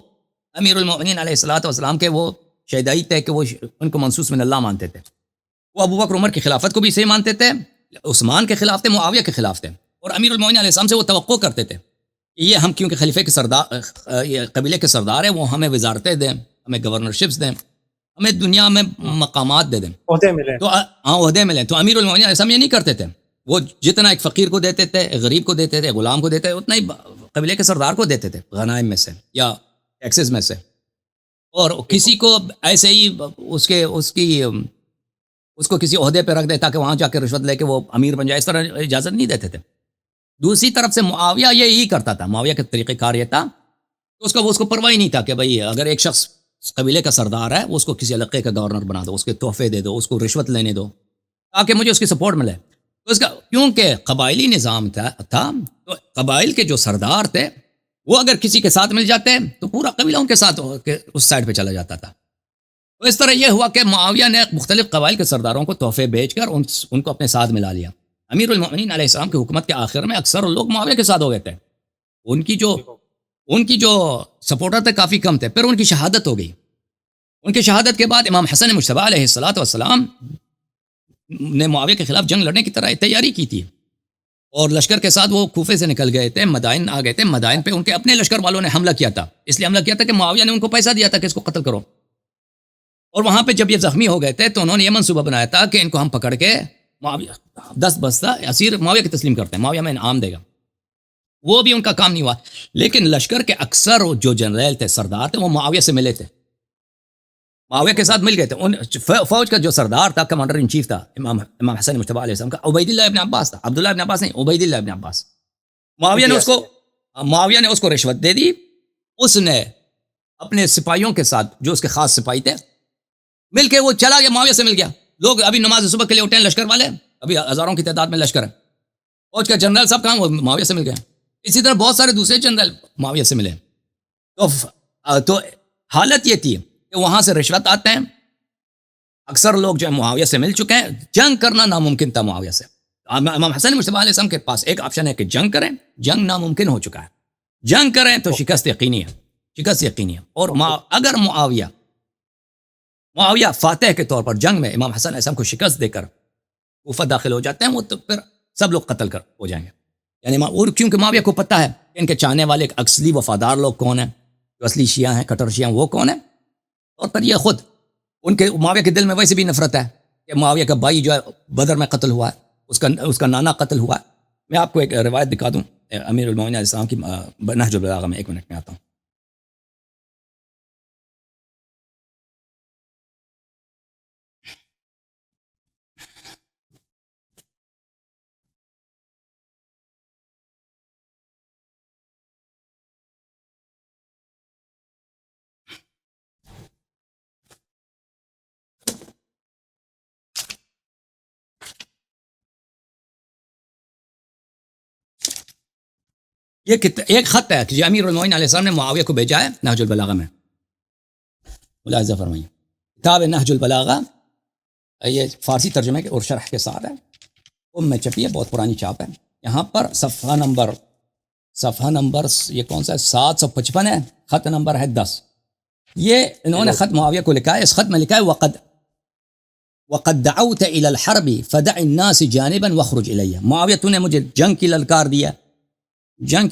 امیر المؤمنین علیہ الصلوۃ والسلام کے وہ شیدائی تھے کہ وہ ان کو منصوص من اللہ مانتے تھے. وہ ابو بکر عمر کی خلافت کو بھی صحیح مانتے تھے، عثمان کے خلاف تھے، معاویہ کے خلاف تھے، اور امیر المؤمنین علیہ السلام سے وہ توقع کرتے تھے کہ یہ ہم کیونکہ خلیفے کے سردار، یہ قبیلے کے سردار ہیں، وہ ہمیں وزارتیں دیں، ہمیں گورنرشپس دیں، ہمیں دنیا میں مقامات دے دیں، عہدے ملیں. تو امیر المؤمنین علیہ السلام یہ نہیں کرتے تھے. وہ جتنا ایک فقیر کو دیتے تھے، ایک غریب کو دیتے تھے، غلام کو دیتے تھے، اتنا ہی قبیلے کے سردار کو دیتے تھے، غنائم میں سے یا ٹیکسز میں سے. اور کسی کو ایسے ہی اس کو کسی عہدے پہ رکھ دے تاکہ وہاں جا کے رشوت لے کے وہ امیر بن جائے، اس طرح اجازت نہیں دیتے تھے. دوسری طرف سے معاویہ یہی کرتا تھا. معاویہ کا طریقہ کار یہ تھا تو اس کو پرواہ ہی نہیں تھا کہ بھائی اگر ایک شخص قبیلے کا سردار ہے وہ اس کو کسی علاقے کا گورنر بنا دو، اس کے تحفے دے دو، اس کو رشوت لینے دو تاکہ مجھے اس کی سپورٹ ملے. تو اس کا کیونکہ قبائلی نظام تھا تو قبائل کے جو سردار تھے وہ اگر کسی کے ساتھ مل جاتے ہیں تو پورا قبیلہ ان کے ساتھ اس سائڈ پہ چلا جاتا تھا. تو اس طرح یہ ہوا کہ معاویہ نے مختلف قبائل کے سرداروں کو تحفے بیچ کر ان کو اپنے ساتھ ملا لیا. امیر المؤمنین علیہ السلام کی حکومت کے آخر میں اکثر لوگ معاویہ کے ساتھ ہو گئے تھے. ان کی جو سپورٹر تھے کافی کم تھے. پھر ان کی شہادت ہو گئی. ان کی شہادت کے بعد امام حسن مجتبیٰ علیہ السلام نے معاویہ کے خلاف جنگ لڑنے کی طرح تیاری کی تھی اور لشکر کے ساتھ وہ کوفے سے نکل گئے تھے، مدائن آ گئے تھے. مدائن پہ ان کے اپنے لشکر والوں نے حملہ کیا تھا. اس لیے حملہ کیا تھا کہ معاویہ نے ان کو پیسہ دیا تھا کہ اس کو قتل کرو. اور وہاں پہ جب یہ زخمی ہو گئے تھے تو انہوں نے یہ منصوبہ بنایا تھا کہ ان کو ہم پکڑ کے معاویہ 10 بستہ اسیر معاویہ کی تسلیم کرتے ہیں، معاویہ میں انعام دے گا. وہ بھی ان کا کام نہیں ہوا. لیکن لشکر کے اکثر جو جنرل تھے، سردار تھے، وہ معاویہ سے ملے تھے، معاویہ کے ساتھ مل گئے تھے. فوج کا جو سردار تھا، کمانڈر ان چیف تھا امام حسن مجتبیٰ علیہ السلام کا، عبید اللہ ابن عباس تھا. عبداللہ ابن عباس نہیں، عبید اللہ ابن عباس. معاویہ نے اس کو رشوت دے دی. اس نے اپنے سپاہیوں کے ساتھ، جو اس کے خاص سپاہی تھے، مل کے وہ چلا گیا، معاویہ سے مل گیا. لوگ ابھی نماز صبح کے لیے اٹھے ہیں لشکر والے، ابھی ہزاروں کی تعداد میں لشکر ہے. فوج کا جنرل صاحب کہاں، وہ معاویہ سے مل گئے. اسی طرح بہت سارے دوسرے جنرل معاویہ سے ملے. تو حالت یہ تھی کہ وہاں سے رشوت آتے ہیں. اکثر لوگ جو معاویہ سے مل چکے ہیں. جنگ کرنا ناممکن تھا معاویہ سے. امام حسن مجتبیٰ علیہ السلام کے پاس ایک آپشن ہے کہ جنگ کریں. جنگ ناممکن ہو چکا ہے. جنگ کریں تو شکست یقینی ہے، شکست یقینی ہے. اور اگر معاویہ فاتح کے طور پر جنگ میں امام حسن علیہ السلام کو شکست دے کر کوفہ داخل ہو جاتے ہیں، وہ تو پھر سب لوگ قتل کر ہو جائیں گے. یعنی اور کیونکہ معاویہ کو پتہ ہے کہ ان کے چاہنے والے اصلی وفادار لوگ کون ہیں، جو اصلی شیعہ ہیں، کٹر شیعہ وہ کون ہیں. اور پھر یہ خود ان کے معاویہ کے دل میں ویسے بھی نفرت ہے کہ معاویہ کا بھائی جو ہے بدر میں قتل ہوا ہے، اس کا نانا قتل ہوا ہے. میں آپ کو ایک روایت دکھا دوں امیر المومنین علیہ السلام کی نہج البلاغہ میں. 1 منٹ میں آتا ہوں. یہ ایک خط ہے کہ امیر المومنین علیہ السلام نے معاویہ کو بھیجا ہے نہج البلاغہ میں. ملاحظہ فرمائیے، کتاب نہج البلاغہ یہ فارسی ترجمے کے اور شرح کے ساتھ ہے. میں چھپی ہے، بہت پرانی چھاپ ہے. یہاں پر صفحہ نمبر یہ کون سا ہے، 755 ہے. خط نمبر ہے 10. یہ انہوں نے خط معاویہ کو لکھا ہے. اس خط میں لکھا ہے وقد دعوت الى الحرب فدع الناس جانبا واخرج الی. معاویہ تو نے مجھے جنگ کی للکار دیا، جنگ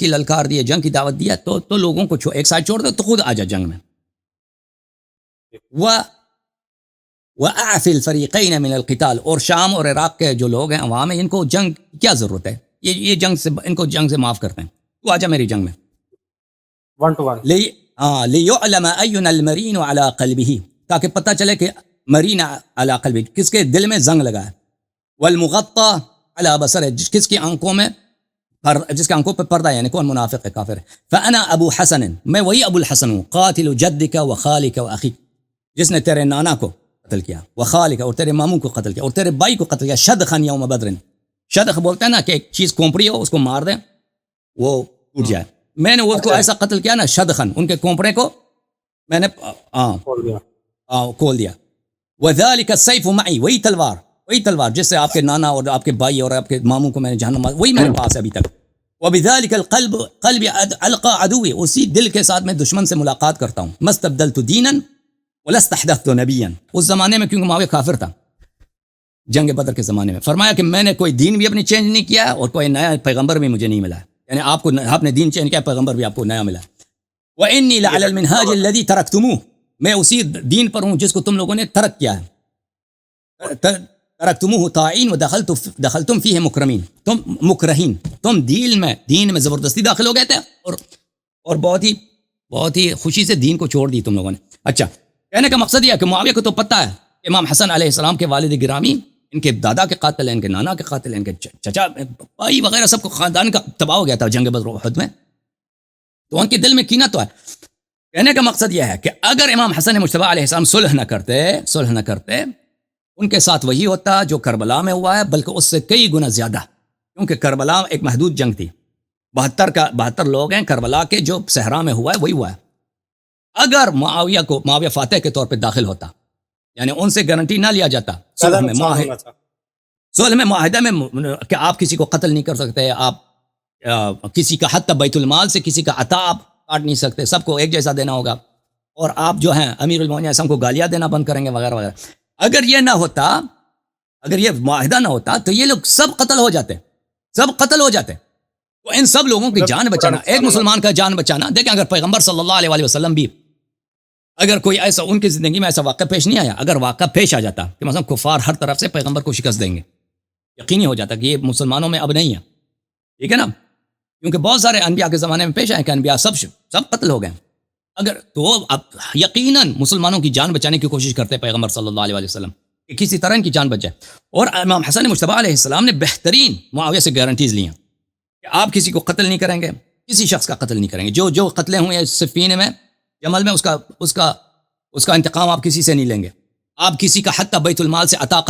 کی دعوت دیا، تو لوگوں کو ایک سائڈ چھوڑ دو، تو خود آ جا جنگ میں. وَأَعْفِ الْفَرِيقَيْنَ مِنَ الْقِتَالِ. اور شام اور عراق کے جو لوگ ہیں عوام ہیں، ان کو جنگ کیا ضرورت ہے، یہ جنگ سے ان کو جنگ سے معاف کرتے ہیں، تو آ جا میری جنگ میں 1 to 1. لِيُعْلَمَ أَيُّنَا الْمَرِينُ عَلَىٰ قَلْبِهِ. تاکہ پتہ چلے کہ مرین علی قلبی، کس کے دل میں زنگ لگا ہے. والمغطى علی بصر، جس کی آنکھوں پہ پردہ ہے، یعنی کون منافق ہے، کافر ہے. فانا ابو حسن، میں وہی ابو الحسن ہوں. قاتل جدک وخالک واخیک، جس نے تیرے نانا کو قتل کیا، وخالک اور تیرے ماموں کو قتل کیا، اور تیرے بھائی کو قتل کیا. شدخا یوم بدر، شدخ بولتے ہیں نا کہ ایک چیز کونپڑی ہو، اس کو مار دیں وہ ٹوٹ جائے. میں نے اس کو ایسا قتل کیا نا، شدخن، ان کے کونپڑے کو میں نے کھول دیا. وذالک السیف معی، وہی تلوار جس سے آپ کے نانا اور آپ کے بھائی اور آپ کے ماموں کو میں نے جہنم، وہی میرے پاس ہے ابھی تک. وبذالک القلب القى عدوی، اسی دل کے ساتھ میں دشمن سے ملاقات کرتا ہوں. مستبدلت دینا ولست احدثت نبیا. اس زمانے میں کیونکہ معاویہ کافر تھا جنگ بدر کے زمانے میں، فرمایا کہ میں نے کوئی دین بھی اپنی چینج نہیں کیا اور کوئی نیا پیغمبر بھی مجھے نہیں ملا. یعنی آپ نے دین چینج کیا، پیغمبر بھی آپ کو نیا ملا. وانی لعلی المنهاج الذي ترکتموه، میں اسی دین پر ہوں جس کو تم لوگوں نے ترک کیا ہے. ترکتموه طاعین ودخلتم فیہ مکرہین، تم دین میں زبردستی داخل ہو گئے تھے اور بہت ہی خوشی سے دین کو چھوڑ دی تم لوگوں نے. اچھا، کہنے کا مقصد یہ ہے کہ معاویہ کو تو پتہ ہے امام حسن علیہ السلام کے والد گرامی ان کے دادا کے قاتل ہیں، ان کے نانا کے قاتل ہیں، ان کے چچا بھائی وغیرہ سب کو خاندان کا تباہ ہو گیا تھا جنگ بدر و احد میں. تو ان کے دل میں کینہ تو ہے. کہنے کا مقصد یہ ہے کہ اگر امام حسن مجتبی علیہ السلام صلح نہ کرتے ان کے ساتھ وہی ہوتا جو کربلا میں ہوا ہے، بلکہ اس سے کئی گنا زیادہ، کیونکہ کربلا ایک محدود جنگ تھی. 72 لوگ ہیں کربلا کے، جو صحرا میں ہوا ہے وہی ہوا ہے. اگر معاویہ فاتح کے طور پہ داخل ہوتا، یعنی ان سے گارنٹی نہ لیا جاتا صلح میں معاہدے میں کہ آپ کسی کو قتل نہیں کر سکتے، آپ کسی کا حتی بیت المال سے کسی کا عطا آپ کاٹ نہیں سکتے، سب کو ایک جیسا دینا ہوگا، اور آپ جو ہیں امیر المومنین سب کو گالیاں دینا بند کریں گے وغیرہ وغیرہ. اگر یہ نہ ہوتا، اگر یہ معاہدہ نہ ہوتا تو یہ لوگ سب قتل ہو جاتے. تو ان سب لوگوں کی جان بچانا، ایک مسلمان کا جان بچانا. دیکھیں اگر پیغمبر صلی اللہ علیہ وسلم بھی، اگر کوئی ایسا ان کی زندگی میں ایسا واقعہ پیش نہیں آیا، اگر واقعہ پیش آ جاتا کہ مثلا کفار ہر طرف سے پیغمبر کو شکست دیں گے، یقینی ہو جاتا کہ یہ مسلمانوں میں اب نہیں ہے. ٹھیک ہے نا، کیونکہ بہت سارے انبیاء کے زمانے میں پیش آئے کہ انبیاء سب قتل ہو گئے. اگر تو اب یقیناً مسلمانوں کی جان بچانے کی کوشش کرتے پیغمبر صلی اللہ علیہ وسلم کہ کسی طرح ان کی جان بچ جائے. اور امام حسن مجتبی علیہ السلام نے بہترین معاویہ سے گارنٹیز لی ہیں کہ آپ کسی کو قتل نہیں کریں گے، کسی شخص کا قتل نہیں کریں گے. جو قتلیں ہوئے ہیں صفین میں، جمل میں، اس کا انتقام آپ کسی سے نہیں لیں گے. آپ کسی کا حتی بیت المال سے عطا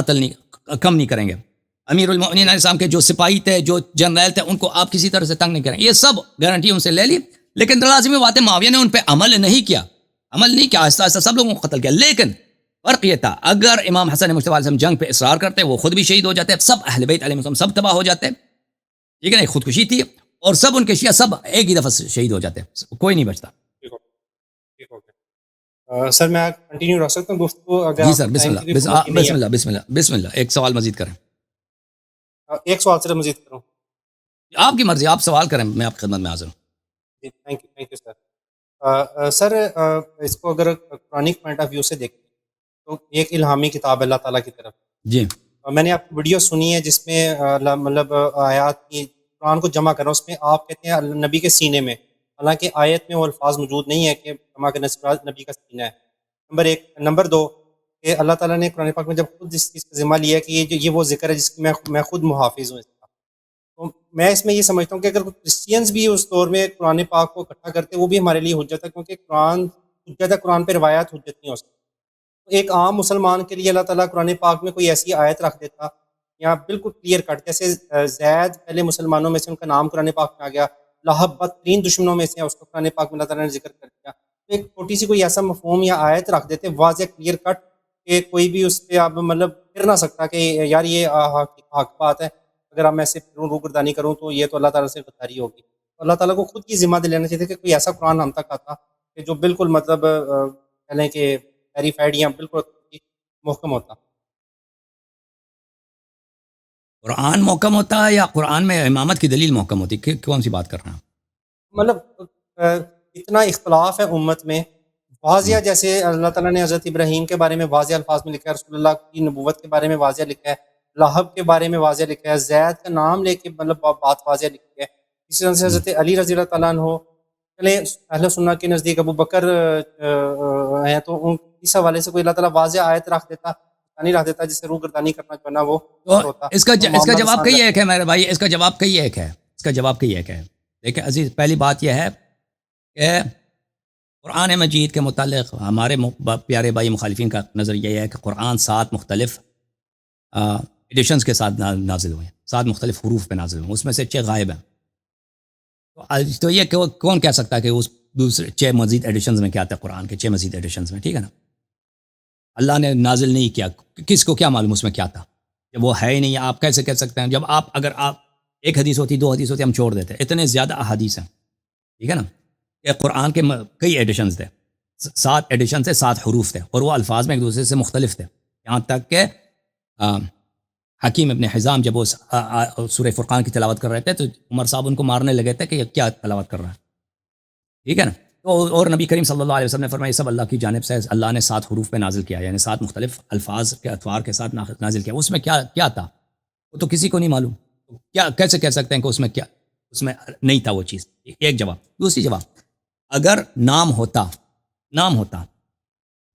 کم نہیں کریں گے. امیر المومنین علیہ السلام کے جو سپاہی تھے، جو جنرل تھے، ان کو آپ کسی طرح سے تنگ نہیں کریں. یہ سب گارنٹی ان سے لے لی. لیکن لازمی بات ہے معاویہ نے ان پہ عمل نہیں کیا، آہستہ آہستہ سب لوگوں کو قتل کیا. لیکن فرق یہ تھا، اگر امام حسن مجتبی علیہ السلام جنگ پہ اصرار کرتے، وہ خود بھی شہید ہو جاتے، سب اہل بیت علیہ السلام سب تباہ ہو جاتے. ٹھیک ہے نا، خودکشی تھی، اور سب ان کے شیعہ سب ایک ہی دفعہ شہید ہو جاتے، کوئی نہیں بچتا. سر میں کنٹینیو رکھ سکتا ہوں گفتگو؟ جی سر، بسم اللہ. ایک سوال مزید کریں. ایک سوال صرف مزید کروں؟ آپ کی مرضی، آپ سوال کریں، میں آپ کی خدمت میں حاضر ہوں. جی تھینک یو سر. سر اس کو اگر قرآنک پوائنٹ آف ویو سے دیکھیں تو ایک الہامی کتاب اللہ تعالیٰ کی طرف. جی میں نے آپ کی ویڈیو سنی ہے جس میں مطلب آیات کی قرآن کو جمع کرنا، اس میں آپ کہتے ہیں نبی کے سینے میں، حالانکہ آیت میں وہ الفاظ موجود نہیں ہے کہ جمع کرنے سے نبی کا سینہ ہے. نمبر 1. نمبر 2 کہ اللہ تعالیٰ نے قرآن پاک میں جب خود اس چیز کا ذمہ لیا کہ یہ وہ ذکر ہے جس کی میں خود محافظ ہوں اس کا، تو میں اس میں یہ سمجھتا ہوں کہ اگر کرسچینز بھی اس دور میں قرآن پاک کو اکٹھا کرتے، وہ بھی ہمارے لیے حجت ہے، کیونکہ قرآن حجت ہے، قرآن پہ روایات حجت نہیں ہو سکتی. ایک عام مسلمان کے لیے اللہ تعالیٰ قرآن پاک میں کوئی ایسی آیت رکھ دیتا یا بالکل کلیئر کٹ، جیسے زید پہلے مسلمانوں میں سے ان کا نام قرآن پاک میں آ گیا، لہب بدترین دشمنوں میں سے اس کو قرآن پاک میں اللہ تعالیٰ نے ذکر کر دیا. ایک چھوٹی سی کوئی ایسا مفہوم یا آیت رکھ دیتے واضح کلیئر کٹ کہ کوئی بھی اس پہ اب مطلب پھر نہ سکتا کہ یار یہ حق بات ہے، اگر میں سے روگردانی کروں تو یہ تو اللہ تعالیٰ سے غداری ہوگی. تو اللہ تعالیٰ کو خود کی ذمہ دے لینا چاہیے کہ کوئی ایسا قرآن ہم تک آتا کہ جو بالکل مطلب کہہ کہ ویریفائڈ یا بالکل محکم ہوتا. قرآن محکم ہوتا ہے یا قرآن میں امامت کی دلیل محکم ہوتی؟ کون سی بات کر رہے ہیں؟ مطلب اتنا اختلاف ہے امت میں، واضح جیسے اللہ تعالیٰ نے حضرت ابراہیم کے بارے میں واضح الفاظ میں لکھا ہے، رسول اللہ کی نبوت کے بارے میں واضح لکھا ہے، لہب کے بارے میں واضح لکھا ہے، زید کا نام لے کے مطلب بات واضح لکھی ہے. اسی طرح سے حضرت علی رضی اللہ تعالیٰ عنہ، چلے اہل سنت کے نزدیک ابو بکر ہیں، تو اس حوالے سے کوئی اللہ تعالیٰ واضح آیت رکھ دیتا، نہیں رکھ دیتا جس سے روگردانی کرنا جو ہے نا وہ ہوتا. اس کا جواب کئی ایک ہے میرے بھائی، اس کا جواب کئی ایک ہے. دیکھیں عزیز، پہلی بات یہ ہے کہ قرآن مجید کے متعلق ہمارے پیارے بھائی مخالفین کا نظریہ یہ ہے کہ قرآن 7 مختلف ایڈیشنز کے ساتھ نازل ہوئے ہیں، 7 مختلف حروف پہ نازل ہوئے ہیں، اس میں سے 6 غائب ہیں. تو یہ کون کہہ سکتا ہے کہ اس دوسرے 6 مزید ایڈیشنز میں کیا آتا ہے؟ قرآن کے 6 مزید ایڈیشنز میں، ٹھیک ہے نا، اللہ نے نازل نہیں کیا، کس کو کیا معلوم اس میں کیا تھا؟ جب وہ ہے ہی نہیں، آپ کیسے کہہ سکتے ہیں؟ جب اگر آپ ایک حدیث ہوتی، 2 حدیث ہوتی، ہم چھوڑ دیتے. اتنے زیادہ احادیث ہیں، ٹھیک ہے نا، کہ قرآن کے کئی ایڈیشنز تھے، 7 ایڈیشن تھے، 7 حروف تھے، اور وہ الفاظ میں ایک دوسرے سے مختلف تھے. یہاں تک کہ حکیم ابن حزام جب وہ سورہ فرقان کی تلاوت کر رہے تھے تو عمر صاحب ان کو مارنے لگے تھے کہ یہ کیا تلاوت کر رہا ہے، ٹھیک ہے نا. اور نبی کریم صلی اللہ علیہ وسلم نے فرمایا یہ سب اللہ کی جانب سے اللہ نے 7 حروف پہ نازل کیا، یعنی 7 مختلف الفاظ کے اطوار کے ساتھ نازل کیا. اس میں کیا تھا وہ تو کسی کو نہیں معلوم. کیا کیسے کہہ سکتے ہیں کہ اس میں نہیں تھا وہ چیز؟ ایک جواب. دوسری جواب، اگر نام ہوتا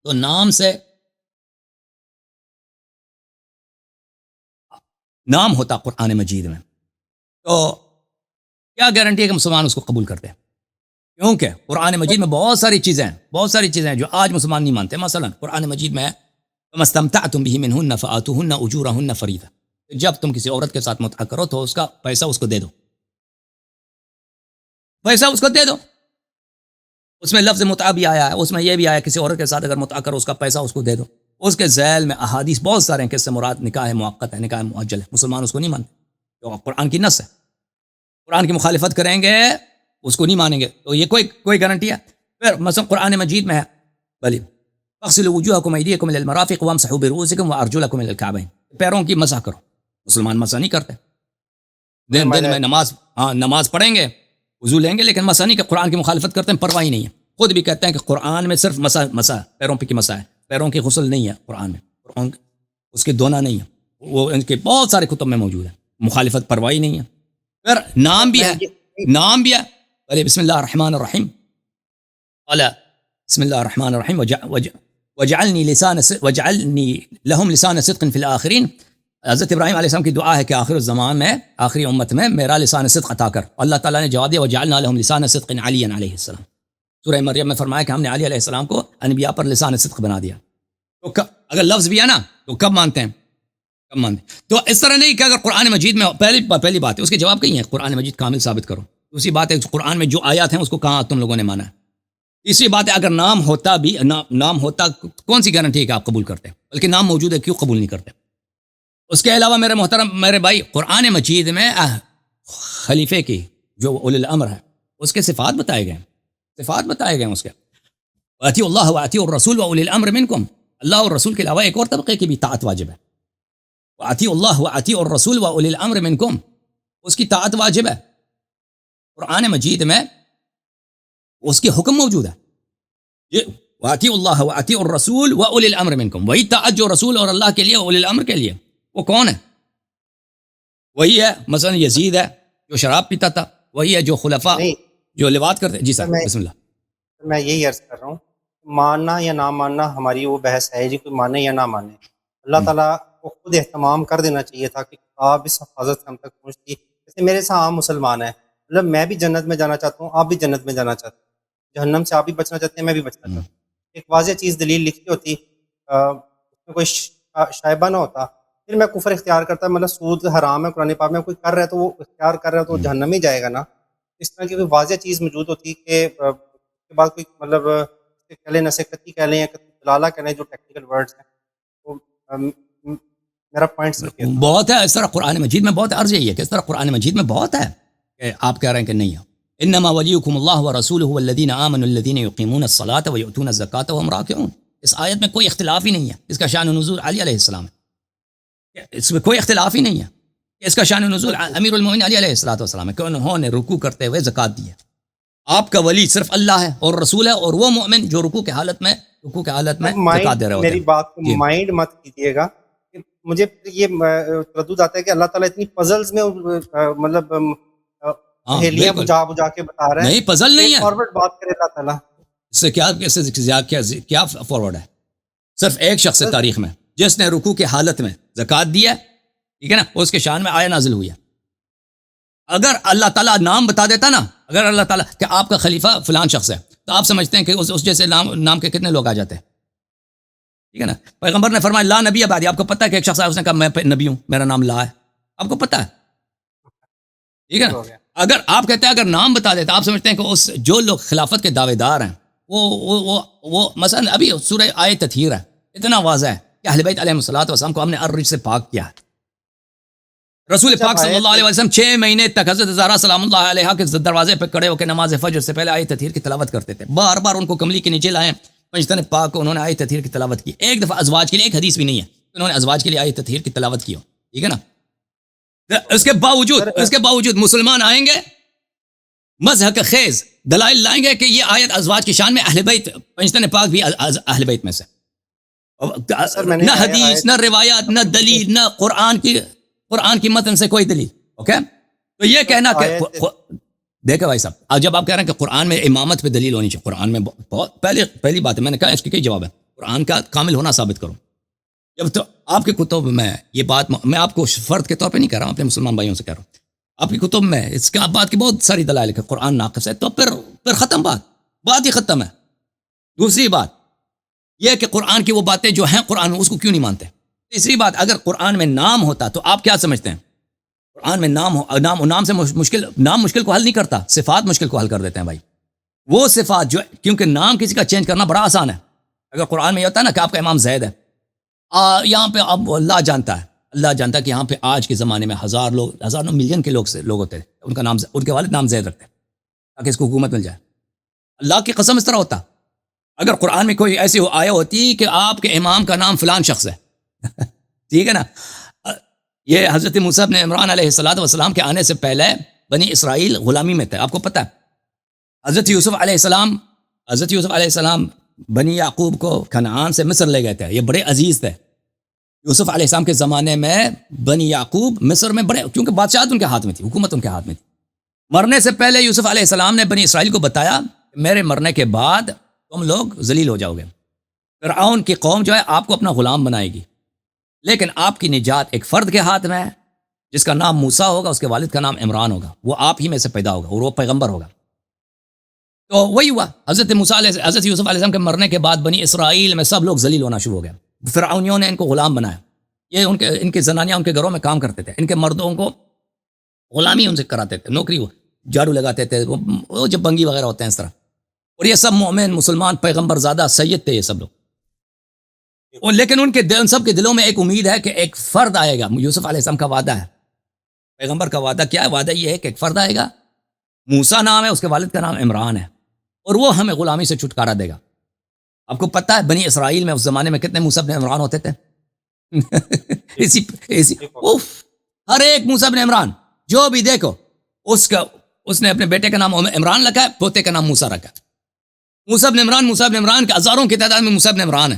تو نام ہوتا قرآن مجید میں، تو کیا گارنٹی ہے کہ مسلمان اس کو قبول کرتے ہیں؟ کیونکہ قرآن مجید میں بہت ساری چیزیں ہیں جو آج مسلمان نہیں مانتے. مثلا قرآن مجید میں فَمَا اسْتَمْتَعْتُمْ بِهِ مِنْهُنَّ فَآتُوهُنَّ أُجُورَهُنَّ فَرِيضَةً. جب تم کسی عورت کے ساتھ متعہ کرو تو اس کا پیسہ اس کو دے دو، پیسہ اس کو دے دو. اس میں لفظ متعہ بھی آیا ہے، اس میں یہ بھی آیا کسی عورت کے ساتھ اگر متعہ کرو اس کا پیسہ اس کو دے دو. اس کے ذیل میں احادیث بہت سارے ہیں کہ اس سے مراد نکاح موقت ہے، نکاح مؤجل ہے. مسلمان اس کو نہیں مانتے، تو قرآن کی نص ہے. قرآن کی مخالفت کریں گے اس کو نہیں مانیں گے، تو یہ کوئی گارنٹی ہے؟ پھر مثلا قرآن مجید میں ہے بلی اغسلوا وجوهكم وايديكم الى المرافق وامسحوا برؤوسكم وارجلكم الى الكعبين. پیروں کی مسح کرو. مسلمان مسح نہیں کرتے. دن میں نماز پڑھیں گے، وضو لیں گے، لیکن مسح نہیں کہ قرآن کی مخالفت کرتے ہیں، پرواہ ہی نہیں ہے. خود بھی کہتے ہیں کہ قرآن میں صرف مسح پیروں پہ کی مسح ہے، پیروں کی غسل نہیں ہے قرآن میں، قرآن اس کے دھونا نہیں ہے. وہ ان کے بہت سارے کتب میں موجود ہے. مخالفت پرواہ ہی نہیں ہے. پھر نام بھی ہے بلی بسم اللہ الرحمن الرحیم. قال بسم اللہ الرحمن الرحیم وجعلنی لهم لسان صدق فی الآخرین. حضرت ابراہیم علیہ السلام کی دعا ہے کہ آخر الزمان میں، آخری امت میں میرا لسان صدق عطا کر. اللہ تعالیٰ نے جواب دیا وجعلنا لهم لسان صدق علی علیہ السلام. سورہ مریم میں فرمایا کہ ہم نے علی علیہ السلام کو انبیاء پر لسان صدق بنا دیا. تو اگر لفظ بھی ہے نا تو کب مانتے ہیں؟ تو اس طرح نہیں کہ اگر قرآن مجید میں پہلی بات ہے اس کے جواب کہیں ہے قرآن مجید کامل ثابت کرو. دوسری بات ہے قرآن میں جو آیات ہیں اس کو کہاں تم لوگوں نے مانا ہے. تیسری بات ہے اگر نام ہوتا کون سی گارنٹی ہے کہ آپ قبول کرتے ہیں؟ بلکہ نام موجود ہے کیوں قبول نہیں کرتے؟ اس کے علاوہ میرے محترم میرے بھائی قرآن مجید میں خلیفے کی جو اولی الامر ہے اس کے صفات بتائے گئے ہیں. اس کے اطیعوا اللہ واطیعوا الرسول واولی الامر منکم. اللہ اور رسول کے علاوہ ایک اور طبقے کی بھی طاعت واجب ہے. واطیعوا اللہ واطیعوا الرسول واولی الامر منکم، اس کی طاعت واجب ہے. قرآن مجید میں اس کے حکم موجود ہے. یہ واطیعوا اللہ واطیعوا الرسول واولی الامر منکم، وہی طاعت جو رسول اور اللہ کے لیے اولی الامر کے لیے. وہ کون ہے؟ وہی ہے مثلا یزید ہے جو شراب پیتا تھا، وہی ہے جو خلفاء جو لواط کرتے. جی سر بسم اللہ. میں یہی عرض کر رہا ہوں ماننا یا نہ ماننا ہماری وہ بحث ہے جی، کوئی مانے یا نہ مانے. اللہ تعالیٰ کو خود اہتمام کر دینا چاہیے تھا کہ آپ اس حفاظت ہم تک پہنچتی. جیسے میرے ساتھ عام مسلمان ہیں، مطلب میں بھی جنت میں جانا چاہتا ہوں، آپ بھی جنت میں جانا چاہتے ہیں، جہنم سے آپ بھی بچنا چاہتے ہیں، میں بھی بچنا چاہتا ہوں. ایک واضح چیز دلیل لکھی ہوتی، اس میں کوئی شائبہ نہ ہوتا، پھر میں کفر اختیار کرتا. مطلب سود حرام ہے، قرآن پاک میں کوئی کر رہا ہے تو وہ اختیار کر رہا ہے تو جہنم ہی جائے گا نا. اس طرح کی کوئی واضح چیز موجود ہوتی کہ اس کے بعد کوئی مطلب کہہ لیں نصیحتی کہہ لیں یا دلالہ کہہ لیں جو ٹیکنیکل ورڈز ہیں. تو میرا پوائنٹ صرف بہت ہے. اس طرح قرآن مجید میں بہت عرض یہی ہے کہ اس طرح قرآن مجید میں بہت ہے کہ آپ کہہ رہے ہیں کہ نہیں ہے. انما ولیکم اللہ ورسولہ والذین آمنوا الذین یقیمون الصلاۃ ویؤتون الزکاۃ وهم راکعون. اس آیت میں کوئی اختلاف ہی نہیں ہے. اس کا شان نزول علی علیہ السلام ہے. اس میں کوئی اختلاف ہی نہیں ہے. اس کا شان نزول امیر المومنین علی علیہ السلام ہے کہ انہوں نے رکوع کرتے ہوئے زکوٰۃ دی ہے. آپ کا ولی صرف اللہ ہے اور رسول ہے اور وہ مومن جو رکوع کی حالت میں زکوٰۃ دے رہے ہوتے ہیں. میری بات کو مائنڈ مت کیجیے گا. مجھے یہ تردد آتا ہے کہ اللہ تعالیٰ اتنی پزلز میں مطلب پہیلیاں بجا بجا کے بتا رہا ہے. نہیں پزل نہیں ہے. فارورڈ بات کرے اللہ تعالیٰ اس سے کیا فارورڈ ہے؟ صرف ایک شخص تاریخ میں جس نے رکوع کی حالت میں زکوٰۃ دی ہے، ٹھیک ہے نا، اس کے شان میں آیا نازل ہوئی ہے. اگر اللہ تعالیٰ نام بتا دیتا نا، اگر اللہ تعالیٰ کہ آپ کا خلیفہ فلان شخص ہے، تو آپ سمجھتے ہیں کہ اس جیسے نام کے کتنے لوگ آ جاتے ہیں. ٹھیک ہے نا. پیغمبر نے فرمایا لا نبی بعدی. آپ کو پتہ ہے کہ ایک شخص ہے اس نے کہا میں نبی ہوں، میرا نام لا ہے. آپ کو پتہ ہے. ٹھیک ہے نا. اگر آپ کہتے ہیں اگر نام بتا دیتا، آپ سمجھتے ہیں کہ اس جو لوگ خلافت کے دعوے دار ہیں وہ مثلا ابھی سورہ آیت تطہیر ہے، اتنا واضح ہے کہ اہل بیت علیہ السلام کو ہم نے الرجس سے پاک کیا ہے. رسول پاک صلی اللہ علیہ وسلم 6 مہینے تک حضرت زہرا سلام اللہ علیہا کے دروازے پہ کھڑے ہو کے نماز فجر سے پہلے آیت تطہیر کی تلاوت کرتے تھے. بار بار ان کو کملی کے نیچے لائے پنجتن پاک کو انہوں نے آیت تطہیر کی تلاوت کی. ایک دفعہ ازواج کے لیے، ایک حدیث بھی نہیں ہے انہوں نے ازواج کے لیے آیت تطہیر کی تلاوت کی ہو. ٹھیک ہے نا. اس کے باوجود مسلمان آئیں گے مذہب کے خیز دلائل لائیں گے کہ یہ آیت ازواج کی شان میں اہل بیت پنجتن پاک بھی اہل بیت میں سے. نہ حدیث، نہ روایات، نہ دلیل، نہ قرآن کی متن سے کوئی دلیل. اوکے. تو یہ کہنا کہ دیکھیں بھائی صاحب، جب آپ کہہ رہے ہیں کہ قرآن میں امامت پہ دلیل ہونی چاہیے، قرآن میں بہت پہلی بات ہے، میں نے کہا اس کے کئی جواب ہے. قرآن کا کامل ہونا ثابت کرو. جب تو آپ کے کتب میں یہ بات میں آپ کو فرد کے طور پہ نہیں کہہ رہا ہوں، اپنے مسلمان بھائیوں سے کہہ رہا ہوں. آپ کی کتب میں اس کے بات کی بہت ساری دلائل کہ قرآن ناقص ہے، تو پھر ختم بات ہی ختم ہے۔ دوسری بات یہ کہ قرآن کی وہ باتیں جو ہیں قرآن میں اس کو کیوں نہیں مانتے؟ تیسری بات، اگر قرآن میں نام ہوتا تو آپ کیا سمجھتے ہیں؟ قرآن میں نام ہو، نام سے نام مشکل کو حل نہیں کرتا، صفات مشکل کو حل کر دیتے ہیں بھائی۔ وہ صفات جو، کیونکہ نام کسی کا چینج کرنا بڑا آسان ہے۔ اگر قرآن میں یہ ہوتا ہے نا کہ آپ کا امام زید ہے، یہاں پہ اب اللہ جانتا ہے کہ یہاں پہ آج کے زمانے میں ہزاروں ملین کے لوگ ہوتے ہیں، ان کے والد نام زید رکھتے ہیں تاکہ اس کو حکومت مل جائے۔ اللہ کی قسم اس طرح ہوتا اگر قرآن میں کوئی ایسی آیا ہوتی کہ آپ کے امام کا نام فلان شخص ہے ٹھیک ہے نا۔ یہ حضرت موسیٰ بن عمران علیہ السلام کے آنے سے پہلے بنی اسرائیل غلامی میں تھے، آپ کو پتہ ہے۔ حضرت یوسف علیہ السلام بنی یعقوب کو کنعان سے مصر لے گئے تھے، یہ بڑے عزیز تھے۔ یوسف علیہ السلام کے زمانے میں بنی یعقوب مصر میں بڑے، کیونکہ بادشاہت ان کے ہاتھ میں تھی، حکومت ان کے ہاتھ میں تھی۔ مرنے سے پہلے یوسف علیہ السلام نے بنی اسرائیل کو بتایا کہ میرے مرنے کے بعد تم لوگ ذلیل ہو جاؤ گے، فرعون کی قوم جو ہے آپ کو اپنا غلام بنائے گی، لیکن آپ کی نجات ایک فرد کے ہاتھ میں ہے جس کا نام موسیٰ ہوگا، اس کے والد کا نام عمران ہوگا، وہ آپ ہی میں سے پیدا ہوگا اور وہ پیغمبر ہوگا۔ تو وہی ہوا، حضرت یوسف علیہ السلام کے مرنے کے بعد بنی اسرائیل میں سب لوگ ذلیل ہونا شروع ہو گئے۔ فرعونیوں نے ان کو غلام بنایا، یہ ان کے زنانیاں ان کے گھروں میں کام کرتے تھے، ان کے مردوں کو غلامی ان سے کراتے تھے، نوکری، وہ جھاڑو لگاتے تھے، وہ جب بنگی وغیرہ ہوتے ہیں اس طرح، اور یہ سب مومن مسلمان پیغمبر زادہ سید تھے یہ سب لوگ۔ لیکن ان سب کے دلوں میں ایک امید ہے کہ ایک فرد آئے گا، یوسف علیہ السلام کا وعدہ ہے، پیغمبر کا وعدہ کیا ہے؟ وعدہ یہ ہے کہ ایک فرد آئے گا، موسیٰ نام ہے، اس کے والد کا نام عمران ہے، اور وہ ہمیں غلامی سے چھٹکارا دے گا۔ آپ کو پتہ ہے بنی اسرائیل میں اس زمانے میں کتنے موسیٰ بن عمران ہوتے تھے؟ ہر ایک موسیٰ بن عمران جو بھی دیکھو اس نے اپنے بیٹے کا نام عمران رکھا ہے، پوتے کا نام موسیٰ رکھا ہے۔ موسیٰ بن عمران کے ہزاروں کی تعداد میں موسیٰ بن عمران ہے،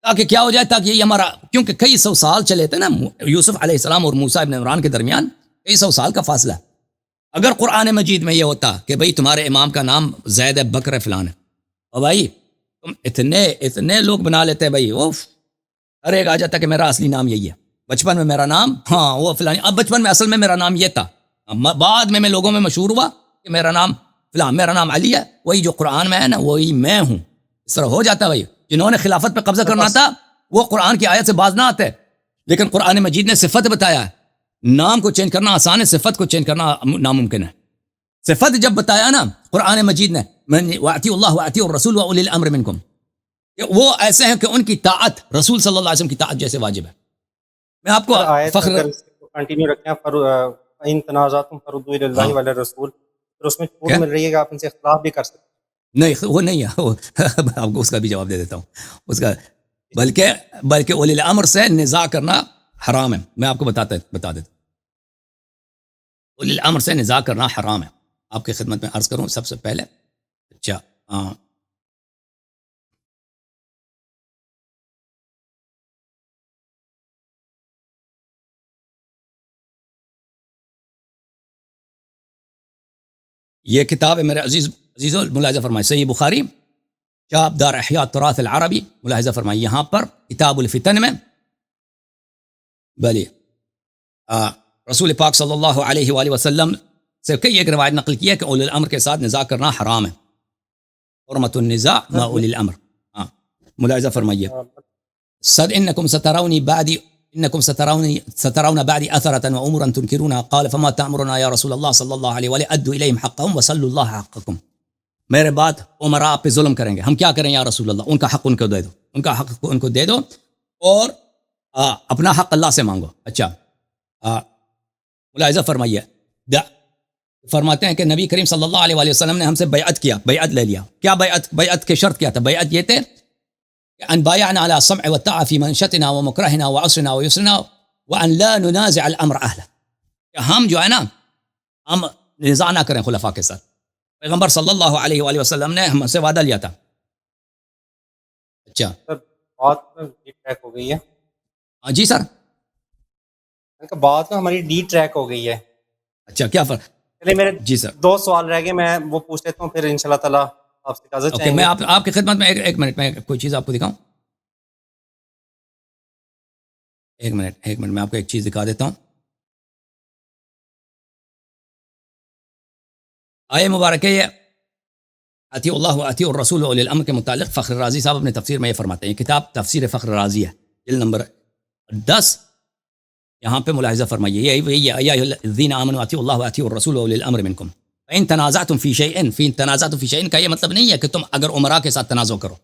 تاکہ کیا ہو جائے، تاکہ یہ ہمارا، کیونکہ کئی سو سال چلے تھے نا یوسف علیہ السلام اور موسیٰ بن عمران کے درمیان، کئی سو سال کا فاصلہ ہے۔ اگر قرآن مجید میں یہ ہوتا کہ بھئی تمہارے امام کا نام زید ہے، بکر فلان ہے، اور بھائی تم اتنے لوگ بنا لیتے بھائی، ہر ایک آ جاتا کہ میرا اصلی نام یہی ہے، بچپن میں میرا نام وہ فلان، اب بچپن میں اصل میں میرا نام یہ تھا، بعد میں لوگوں میں مشہور ہوا کہ میرا نام فلان، میرا نام علی ہے، وہی جو قرآن میں ہے نا وہی میں ہوں۔ اس طرح ہو جاتا بھائی، جنہوں نے خلافت پہ قبضہ کرنا تھا وہ قرآن کی آیت سے باز نہ آتے، لیکن قرآن مجید نے صفت بتایا ہے، نام کو چینج کرنا آسان ہے، صفت کو چینج کرنا ناممکن ہے۔ صفت جب بتایا نا قرآن مجید نے، وَأَطِيعُوا اللَّهَ وَأَطِيعُوا الرَّسُولَ وَأُولِي الْأَمْرِ مِنْكُمْ، کہ وہ ایسے ہیں کہ ان کی طاعت رسول صلی اللہ علیہ وسلم کی طاعت جیسے واجب ہے۔ میں آپ کو فخر کنٹینیو رکھیں، ان تنازعتم فردوا الی اللہ وعلی الرسول، پھر اس میں چھوٹ مل رہی ہے کہ آپ ان سے اختلاف بھی کر سکتے ہیں۔ نہیں، وہ نہیں ہے، آپ کو اس کا بھی جواب دے دیتا ہوں اس کا، بلکہ اولی الامر سے نزاع کرنا حرام ہے۔ میں آپ کو بتا دیتا ہوں، اولی الامر سے نزاع کرنا حرام ہے۔ آپ کی خدمت میں عرض کروں سب سے پہلے، اچھا یہ کتاب ہے میرے عزیزو، ملاحظہ فرمائے، صحیح بخاری چاپ دار احیاء تراث العربی، ملاحظہ فرمائے یہاں پر کتاب الفتن میں، بلی رسول پاک صلی اللہ علیہ وآلہ وسلم سے کئی ایک روایت نقل کی ہے کہ اولی الامر کے ساتھ نزاع کرنا حرام ہے، حرمت النزاع مع اولی الامر۔ ملاحظہ فرمائیے، صد انکم سترون بعدی اثرة وامورا تنکرونها قال فما تأمرنا یا رسول اللہ صلی اللہ علیہ وآلہ ادوا الیہم حقهم وصلوا اللہ حقکم۔ میرے بعد عمراء آپ پہ ظلم کریں گے، ہم کیا کریں یا رسول اللہ؟ ان کا حق ان کو دے دو، ان کا حق ان کو دے دو، اور اپنا حق اللہ سے مانگو۔ اچھا، ملاحظہ فرمائیے، فرماتے ہیں کہ نبی کریم صلی اللہ علیہ وآلہ وسلم نے ہم سے بیعت کیا، بیعت لے لیا۔ کیا بیعت کے شرط کیا تھا؟ بیعت یہ تھے کہ ان بایعنا علی السمع والطاعة فی منشطنا ومکرہنا وعسرنا ویسرنا وان لا ننازع الامر اہلہ، کہ ہم جو ہے نا ہم نزاع نہ کریں خلفاء کے ساتھ۔ پیغمبر صلی اللہ علیہ وآلہ وسلم نے ہم سے وعدہ لیا تھا۔ اچھا بات ڈی ٹریک ہو گئی ہے، جی سر، بات نا ہماری ڈی ٹریک ہو گئی ہے۔ اچھا کیا فرق؟ چلے میرے جی سر، 2 سوال رہ گئے، میں وہ پوچھ لیتا ہوں، پھر انشاءاللہ تعالیٰ آپ سے اجازت چاہیں گے۔ میں آپ کی خدمت میں ایک منٹ میں کوئی چیز آپ کو دکھاؤں، ایک منٹ میں آپ کو ایک چیز دکھا دیتا ہوں۔ آیہ مبارکہ یہ اطیعوا اللہ و اطیعوا الرسول و اولی الامر کے متعلق فخر رازی صاحب اپنے تفسیر میں یہ فرماتے ہیں. کتاب تفسیر فخر رازی ہے، جلد نمبر 10. یہاں پہ ملاحظہ فرمائیے، یا ایھا الذین آمنوا اطیعوا اللہ و اطیعوا الرسول و اولی الامر منکم فإن تنازعتم فی شیء کا یہ مطلب نہیں ہے کہ تم اگر عمراء کے ساتھ تنازع کرو.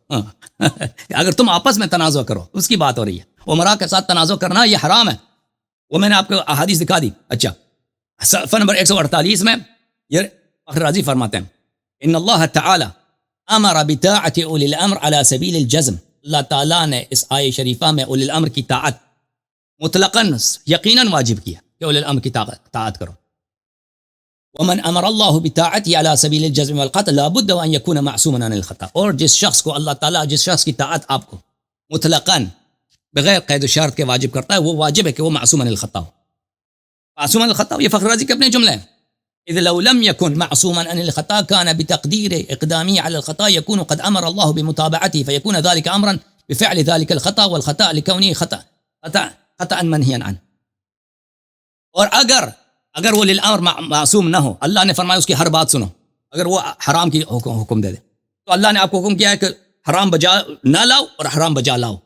اگر تم آپس میں تنازع کرو اس کی بات ہو رہی ہے. عمراء کے ساتھ تنازع کرنا یہ حرام ہے، وہ میں نے آپ کو احادیث دکھا دی. اچھا، صفحہ نمبر 148 میں یہ فخر رازی فرماتے ہیں ان اللہ تعالی امر بطاعت اولی الامر علی سبیل الجزم. اللہ تعالیٰ نے اس آیہ شریفہ میں اولی الامر کی طاعت مطلقاً یقیناً واجب کیا کہ اولی الامر کی طاعت کرو. ومن امر اللہ بطاعته علی سبیل الجزم والقطع لابد ان یکون معصوما عن الخطا. اور جس شخص کو اللہ تعالیٰ جس شخص کی طاعت آپ کو مطلقاً بغیر قید و شرط کے واجب کرتا ہے، وہ واجب ہے کہ وہ معصوم عن الخطا ہو. معصوم عن الخطا یہ فخر رازی کے اپنے جملے ہیں. اذ لو لم يكن معصوما عن الخطا كان بتقدير اقدامه على الخطا يكون قد امر الله بمتابعته فيكون ذلك امرا بفعل ذلك الخطا والخطا لكونه خطا منهيا عنه. اور اگر وہ للامر معصوم نہ ہو، اللہ نے فرمایا اس کی ہر بات سنو. اگر وہ حرام کی حکم دے تو اللہ نے آپ کو حکم کیا ہے کہ حرام بجا نہ لاؤ اور حرام بجا لاؤ.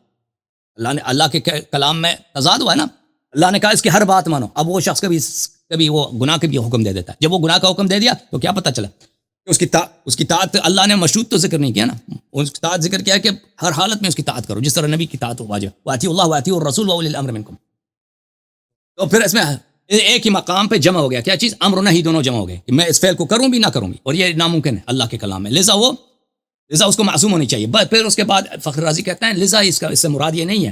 اللہ کے کلام میں تضاد ہوا ہے نا. اللہ نے کہا اس کی ہر بات مانو. اب وہ شخص کبھی وہ گناہ کے بھی حکم دے دیتا ہے. جب وہ گناہ کا حکم دے دیا تو کیا پتہ چلا کہ اس کی طاعت اللہ نے مشروط تو ذکر نہیں کیا نا. اس کی طاعت ذکر کیا ہے کہ ہر حالت میں اس کی طاعت کرو، جس طرح نبی کی طاعت ہو واجب. واطیعوا اللہ واطیعوا الرسول واولی الامر منکم. تو پھر اس میں ایک ہی مقام پہ جمع ہو گیا کیا چیز؟ امر و نہی دونوں جمع ہو گئے کہ میں اس فعل کو کروں بھی نہ کروں بھی، اور یہ ناممکن ہے اللہ کے کلام میں. لذا اس کو معصوم ہونی چاہیے. پھر اس کے بعد فخر رازی کہتے ہیں لذا اس سے مراد یہ نہیں ہے،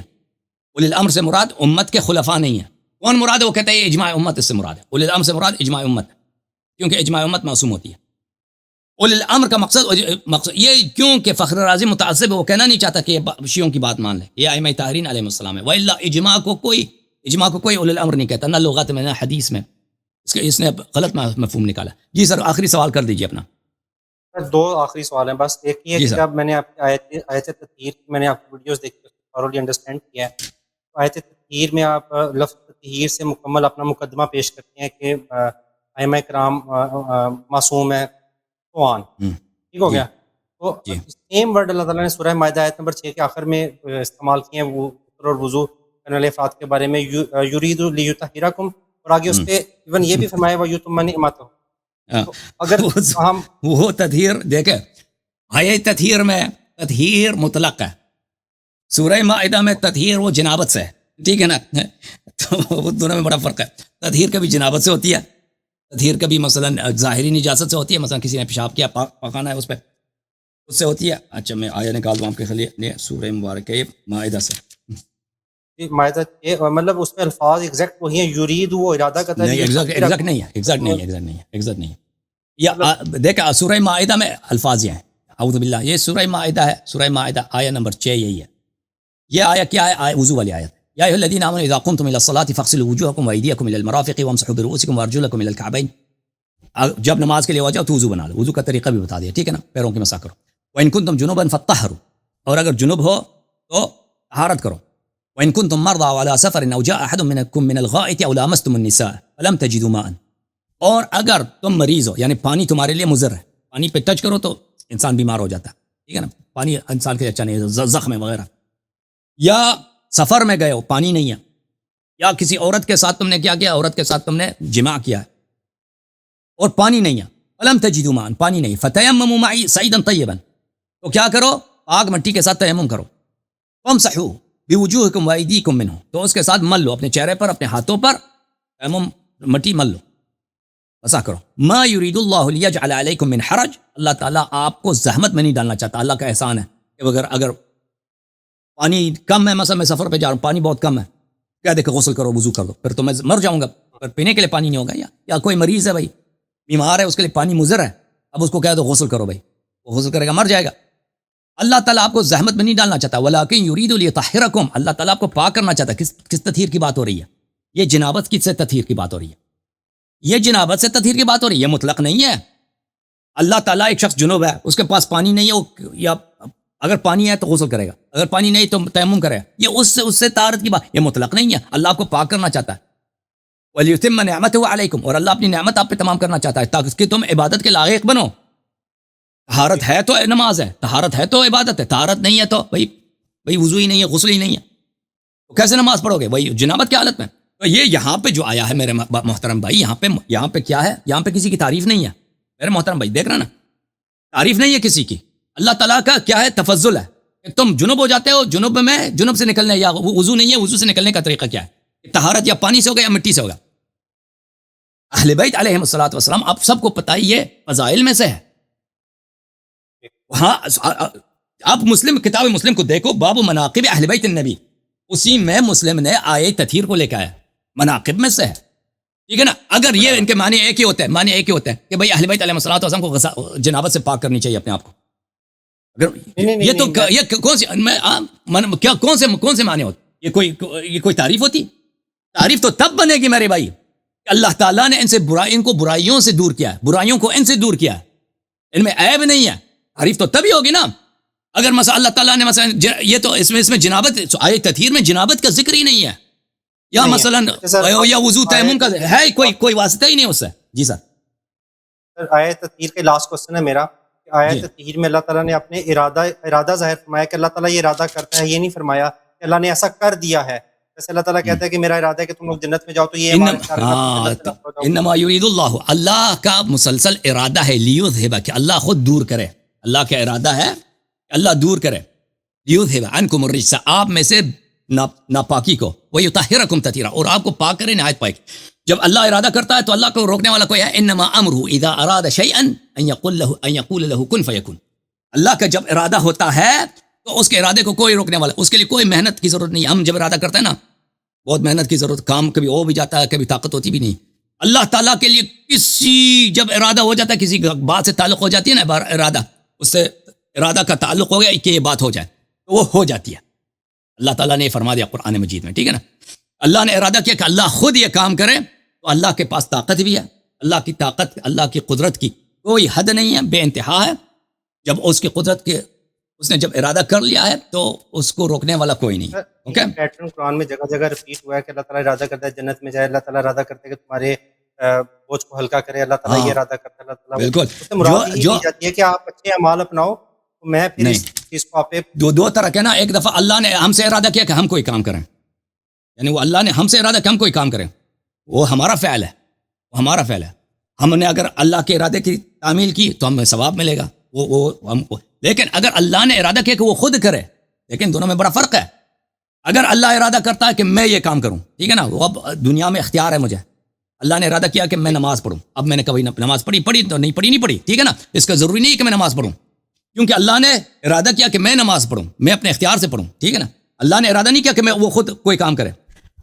اولی الامر سے مراد امت کے خلفاء نہیں ہے. کون مراد ہے؟ وہ کہتے ہیں اجماع امت اس سے مراد ہے. اولی الامر سے مراد اجماع امت ہے، کیونکہ اجماع امت معصوم ہوتی ہے. اولی الامر کا مقصد یہ کیوں کہ فخر رازی متعصب ہے، وہ کہنا نہیں چاہتا کہ یہ شیعوں کی بات مان لے. یہ ائمہ طاہرین علیہ السلام ہے. والا اجماع کو کوئی اولی الامر نہیں کہتا، نہ لغت میں نہ حدیث میں. اس نے غلط مفہوم نکالا. جی سر، آخری سوال کر دیجیے اپنا. دو آخری سوال ہیں بس. ایک یہ ہے کہ جب میں نے آپ کی آیت تطہیر میں نے آپ کی ویڈیوز دیکھی تھوڑی انڈرسٹینڈ کیا ہے. آیت تطہیر میں آپ لفظ تطہیر سے مکمل اپنا مقدمہ پیش کرتے ہیں کہ ائمہ کرام معصوم ہیں تو آن ٹھیک ہو گیا. تو سیم ورڈ اللہ تعالیٰ نے سورہ مائدہ آیت نمبر 6 کے آخر میں استعمال کیے ہیں وہ اور وضو کرنے والے افراد کے بارے میں، یرید لیطہرکم، اور آگے اس پہ ایون یہ بھی فرمایا ویتم نعمتہ. اگر ہم وہ تطہیر دیکھیں، آیت تطہیر میں تطہیر مطلق ہے، سورہ مائدہ میں تطہیر وہ جنابت سے ہے، ٹھیک ہے نا. تو دونوں میں بڑا فرق ہے. تطہیر کبھی جنابت سے ہوتی ہے، تطہیر کبھی مثلا ظاہری نجاست سے ہوتی ہے، مثلا کسی نے پیشاب کیا پاکانا ہے اس پہ، اس سے ہوتی ہے. اچھا میں آیہ نکال دوں آپ کے لیے سورہ مبارکہ مائدہ سے. مائدہ مطلب اس میں الفاظ ایگزیکٹ وہی ہیں، یرید وہ ارادہ کرتا ہے. ایگزیکٹ نہیں ہے. یا دیکھا سورہ مائدہ میں الفاظ یہ ہیں، اعوذ باللہ، یہ سورہ مائدہ ہے. سورہ مائدہ آیہ نمبر 6 یہی ہے. یہ آیہ کیا ہے؟ وضو والی آیت. یا ایھا الذین آمنوا اذا قمتم الى الصلاۃ فاغسلوا وجوہکم وایدیکم الى المرافق وامسحوا برؤوسکم وارجلکم الى الکعبین. جب نماز کے لیے ہو جاؤ تو وضو بنا لو. وضو کا طریقہ بھی بتا دیا، ٹھیک ہے نا. پیروں کی مسح کرو. وان کنتم جنبا فطہروا، اور اگر جنب ہو تو طہارت کرو. وان کنتم مرضى او على سفر او جاء احد منكم من الغائط او لامستم النساء فلم تجدوا ماء. اور اگر تم مریض ہو، یعنی پانی تمہارے لیے مضر ہے، پانی پہ ٹچ کرو تو انسان بیمار ہو جاتا ہے، ٹھیک ہے نا. پانی انسان کے لیے اچھا نہیں ہے، زخم وغیرہ. یا سفر میں گئے ہو، پانی نہیں ہے، یا کسی عورت کے ساتھ تم نے کیا کیا، عورت کے ساتھ تم نے جماع کیا ہے اور پانی نہیں ہے. فلم تجدوا ماء، پانی نہیں. فتیمموا معی صعیدا طیبا، تو کیا کرو؟ پاک مٹی کے ساتھ تیمم کرو. فامسحوا بوجوہکم وایدیکم منہ، تو اس کے ساتھ مل لو، اپنے چہرے پر اپنے ہاتھوں پر تیمم مٹی مل لو، مسح کرو. ما یرید اللہ لیجعل علیکم من حرج، اللہ تعالیٰ آپ کو زحمت میں نہیں ڈالنا چاہتا. اللہ کا احسان ہے کہ اگر پانی کم ہے، مثلا میں سفر پہ جا رہا ہوں، پانی بہت کم ہے، کہہ دے کہ غسل کرو، وضو کر دو، پھر تو میں مر جاؤں گا، پھر پینے کے لیے پانی نہیں ہوگا. یا کوئی مریض ہے بھائی، بیمار ہے، اس کے لیے پانی مضر ہے، اب اس کو کہہ دو غسل کرو، بھائی وہ غسل کرے گا، مر جائے گا. اللہ تعالیٰ آپ کو زحمت میں نہیں ڈالنا چاہتا. ولیکن یرید لیطہرکم، اللہ تعالیٰ آپ کو پاک کرنا چاہتا ہے. کس تطہیر کی بات ہو رہی ہے؟ یہ جنابت کی سے تطہیر کی بات ہو رہی ہے. یہ جنابت سے تطہیر کی بات ہو رہی ہے، یہ مطلق نہیں ہے. اللہ تعالیٰ ایک شخص جنوب ہے، اس کے پاس پانی نہیں ہے، یا اگر پانی ہے تو غسل کرے گا، اگر پانی نہیں تو تیمم کرے گا. یہ اس سے طہارت کی بات، یہ مطلق نہیں ہے. اللہ آپ کو پاک کرنا چاہتا ہے. وَلِيُتِمَّ نِعْمَتَهُ عَلَيْكُمْ، اور اللہ اپنی نعمت آپ پہ تمام کرنا چاہتا ہے تاکہ تم عبادت کے لائق بنو. طہارت ہے تو نماز ہے، طہارت ہے تو عبادت ہے، طہارت نہیں ہے تو بھائی وضو ہی نہیں ہے، غسل ہی نہیں ہے، تو کیسے نماز پڑھو گے وہی جنابت کی حالت میں؟ تو یہ یہاں پہ جو آیا ہے میرے محترم بھائی، یہاں پہ کیا ہے؟ یہاں پہ کسی کی تعریف نہیں ہے میرے محترم بھائی، دیکھ رہا نا، تعریف نہیں ہے کسی کی. اللہ تعالیٰ کا کیا ہے؟ تفضل ہے. تم جنوب ہو جاتے ہو، جنوب سے نکلنے، یا وضو نہیں ہے، وضو سے نکلنے کا طریقہ کیا ہے؟ طہارت یا پانی سے ہوگا یا مٹی سے ہوگا. اہل بیت علیہم الصلوۃ والسلام آپ سب کو پتہ ہی ہے فضائل میں سے ہے. ہاں آپ کتاب مسلم کو دیکھو، باب مناقب اہل بیت النبی، اسی میں مسلم نے آیے تطہیر کو لے کے آیا، مناقب میں سے ہے. ٹھیک ہے نا؟ اگر یہ ان کے معنی ایک ہی ہوتے ہیں کہ بھئی اہل بیت علیہ الصلوۃ والسلام کو جنابت سے پاک کرنی چاہیے اپنے آپ کو، اگر یہ تو یہ کون سے معنی ہوتے؟ یہ کوئی تعریف ہوتی؟ تعریف تو تب بنے گی میرے بھائی کہ اللہ تعالیٰ نے ان کو برائیوں سے دور کیا ہے، برائیوں کو ان سے دور کیا ہے، ان میں عیب نہیں ہے. تعریف تو تبھی ہوگی نا اگر مثلا اللہ تعالیٰ نے مثلا یہ تو اس میں جنابت، آیت تطہیر میں جنابت کا ذکر ہی نہیں ہے، یا مثلا یا وضو تیمم کا ہے، کوئی واسطہ ہی نہیں اس سے. جی سر، آیت تطہیر کے لاسٹ کوسچن ہے میرا، آیت تطہیر میں اللہ تعالیٰ نے اپنے ارادہ ظاہر فرمایا کہ اللہ تعالیٰ یہ ارادہ کرتا ہے، یہ نہیں فرمایا کہ اللہ نے ایسا کر دیا ہے. جیسے اللہ تعالیٰ کہتا ہے کہ میرا ارادہ ہے کہ تم لوگ جنت میں جاؤ، تو یہ انما یرید اللہ، اللہ کا مسلسل ارادہ ہے لیذھب، کہ اللہ خود دور کرے، اللہ کا ارادہ ہے کہ اللہ دور کرے، لیذھب عنکم الرجس، آپ میں سے ناپاکی کو، ویطہرکم تطہیرا، اور آپ کو پاک کرے نہایت پاک. جب اللہ ارادہ کرتا ہے تو اللہ کو روکنے والا کوئی ہے؟ انما امرہ اذا اراد شیئا ان یقول له کن فیکن. اللہ کا جب ارادہ ہوتا ہے تو اس کے ارادے کو کوئی روکنے والا، اس کے لیے کوئی محنت کی ضرورت نہیں. ہم جب ارادہ کرتے ہیں نا بہت محنت کی ضرورت، کام کبھی ہو بھی جاتا ہے، کبھی طاقت ہوتی بھی نہیں. اللہ تعالیٰ کے لیے جب ارادہ ہو جاتا ہے، کسی بات سے تعلق ہو جاتی ہے نا، ارادہ اس سے ارادہ کا تعلق ہو گیا کہ یہ بات ہو جائے تو وہ ہو جاتی ہے. اللہ تعالیٰ نے یہ فرما دیا قرآن مجید میں، ٹھیک ہے نا. اللہ نے ارادہ کیا کہ اللہ خود یہ کام کرے، تو اللہ کے پاس طاقت بھی ہے. اللہ کی طاقت، اللہ کی قدرت کی کوئی حد نہیں ہے، بے انتہا ہے. جب اس کی قدرت کے اس نے جب ارادہ کر لیا ہے تو اس کو روکنے والا کوئی نہیں. اوکے، پیٹرن قرآن میں جگہ جگہ ریپیٹ ہوا ہے کہ اللہ تعالیٰ ارادہ کرتا ہے جنت میں جائے، اللہ تعالیٰ ارادہ کرتا ہے کہ تمہارے بوجھ کو ہلکا کرے، اللہ تعالیٰ یہ ارادہ کرتا ہے. اللہ تعالیٰ بالکل، اس سے مراد یہ دی جاتی ہے کہ آپ اچھے اعمال اپناؤ، تو میں پھر اس چیز کو آپ پہ دو طرح کے نا. ایک دفعہ اللہ نے ہم سے ارادہ کیا کہ ہم کوئی کام کریں، یعنی وہ اللہ نے ہم سے ارادہ کہ ہم کوئی کام کریں، وہ ہمارا فعل ہے، وہ ہمارا فعل ہے. ہم نے اگر اللہ کے ارادے کی تعمیل کی تو ہمیں ثواب ملے گا، وہ ہم کو. لیکن اگر اللہ نے ارادہ کیا کہ وہ خود کرے، لیکن دونوں میں بڑا فرق ہے. اگر اللہ ارادہ کرتا ہے کہ میں یہ کام کروں، ٹھیک ہے نا، وہ اب دنیا میں اختیار ہے مجھے. اللہ نے ارادہ کیا کہ میں نماز پڑھوں، اب میں نے کبھی نماز پڑھی تو نہیں پڑھی، ٹھیک ہے نا. اس کا ضروری نہیں ہے کہ میں نماز پڑھوں، کیونکہ اللہ نے ارادہ کیا کہ میں نماز پڑھوں، میں اپنے اختیار سے پڑھوں، ٹھیک ہے نا. اللہ نے ارادہ نہیں کیا کہ وہ خود کوئی کام کرے.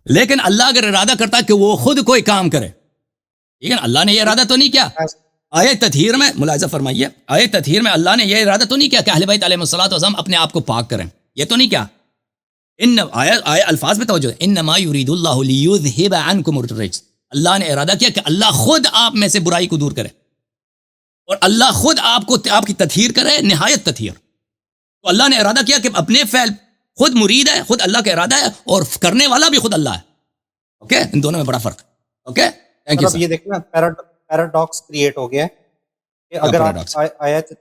لیکن اللہ اگر ارادہ کرتا ہے کہ وہ خود کوئی کام کرے، ٹھیک ہے نا، اللہ نے یہ ارادہ تو نہیں کیا. آیت تطہیر میں ملاحظہ فرمائیے، آیت تطہیر میں اللہ نے یہ ارادہ تو نہیں کیا کہ اہل بیت علیہ الصلوۃ والسلام اپنے آپ کو پاک کریں، یہ تو نہیں کیا. الفاظ میں توجہ، انما یرید اللہ لیذھب عنکم الرجس، اللہ نے ارادہ کیا کہ اللہ خود آپ میں سے برائی کو دور کرے، اور اللہ خود آپ کی تطہیر کرے نہایت تطہیر. تو اللہ نے ارادہ کیا کہ اپنے فعل خود مرید ہے، خود اللہ کا ارادہ ہے، اور کرنے والا بھی خود اللہ ہے. اوکے، ان دونوں میں بڑا فرق. Okay, thank you. یہ دیکھنا پیراڈاکس کریٹ ہو گیا ہے کہ اگر آپ آیت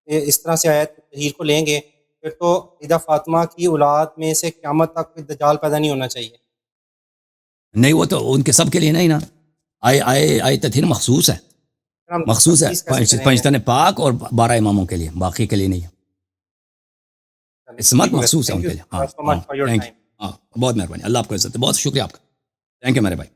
اس طرح سے آیت تطہیر کو لیں گے، پھر تو سیدہ فاطمہ کی اولاد میں سے قیامت تک دجال پیدا نہیں ہونا چاہیے. نہیں، وہ تو ان کے سب کے لیے نہیں نا. آیت تطہیر مخصوص ہے، مخصوص ہے پنجتن پاک اور 12 اماموں کے لیے، باقی کے لیے نہیں ہے. اسمت مخصوص ہے ان کے لیے. ہاں، بہت مہربانی، اللہ آپ کو عزت، بہت شکریہ آپ کا. تھینک یو میرے بھائی.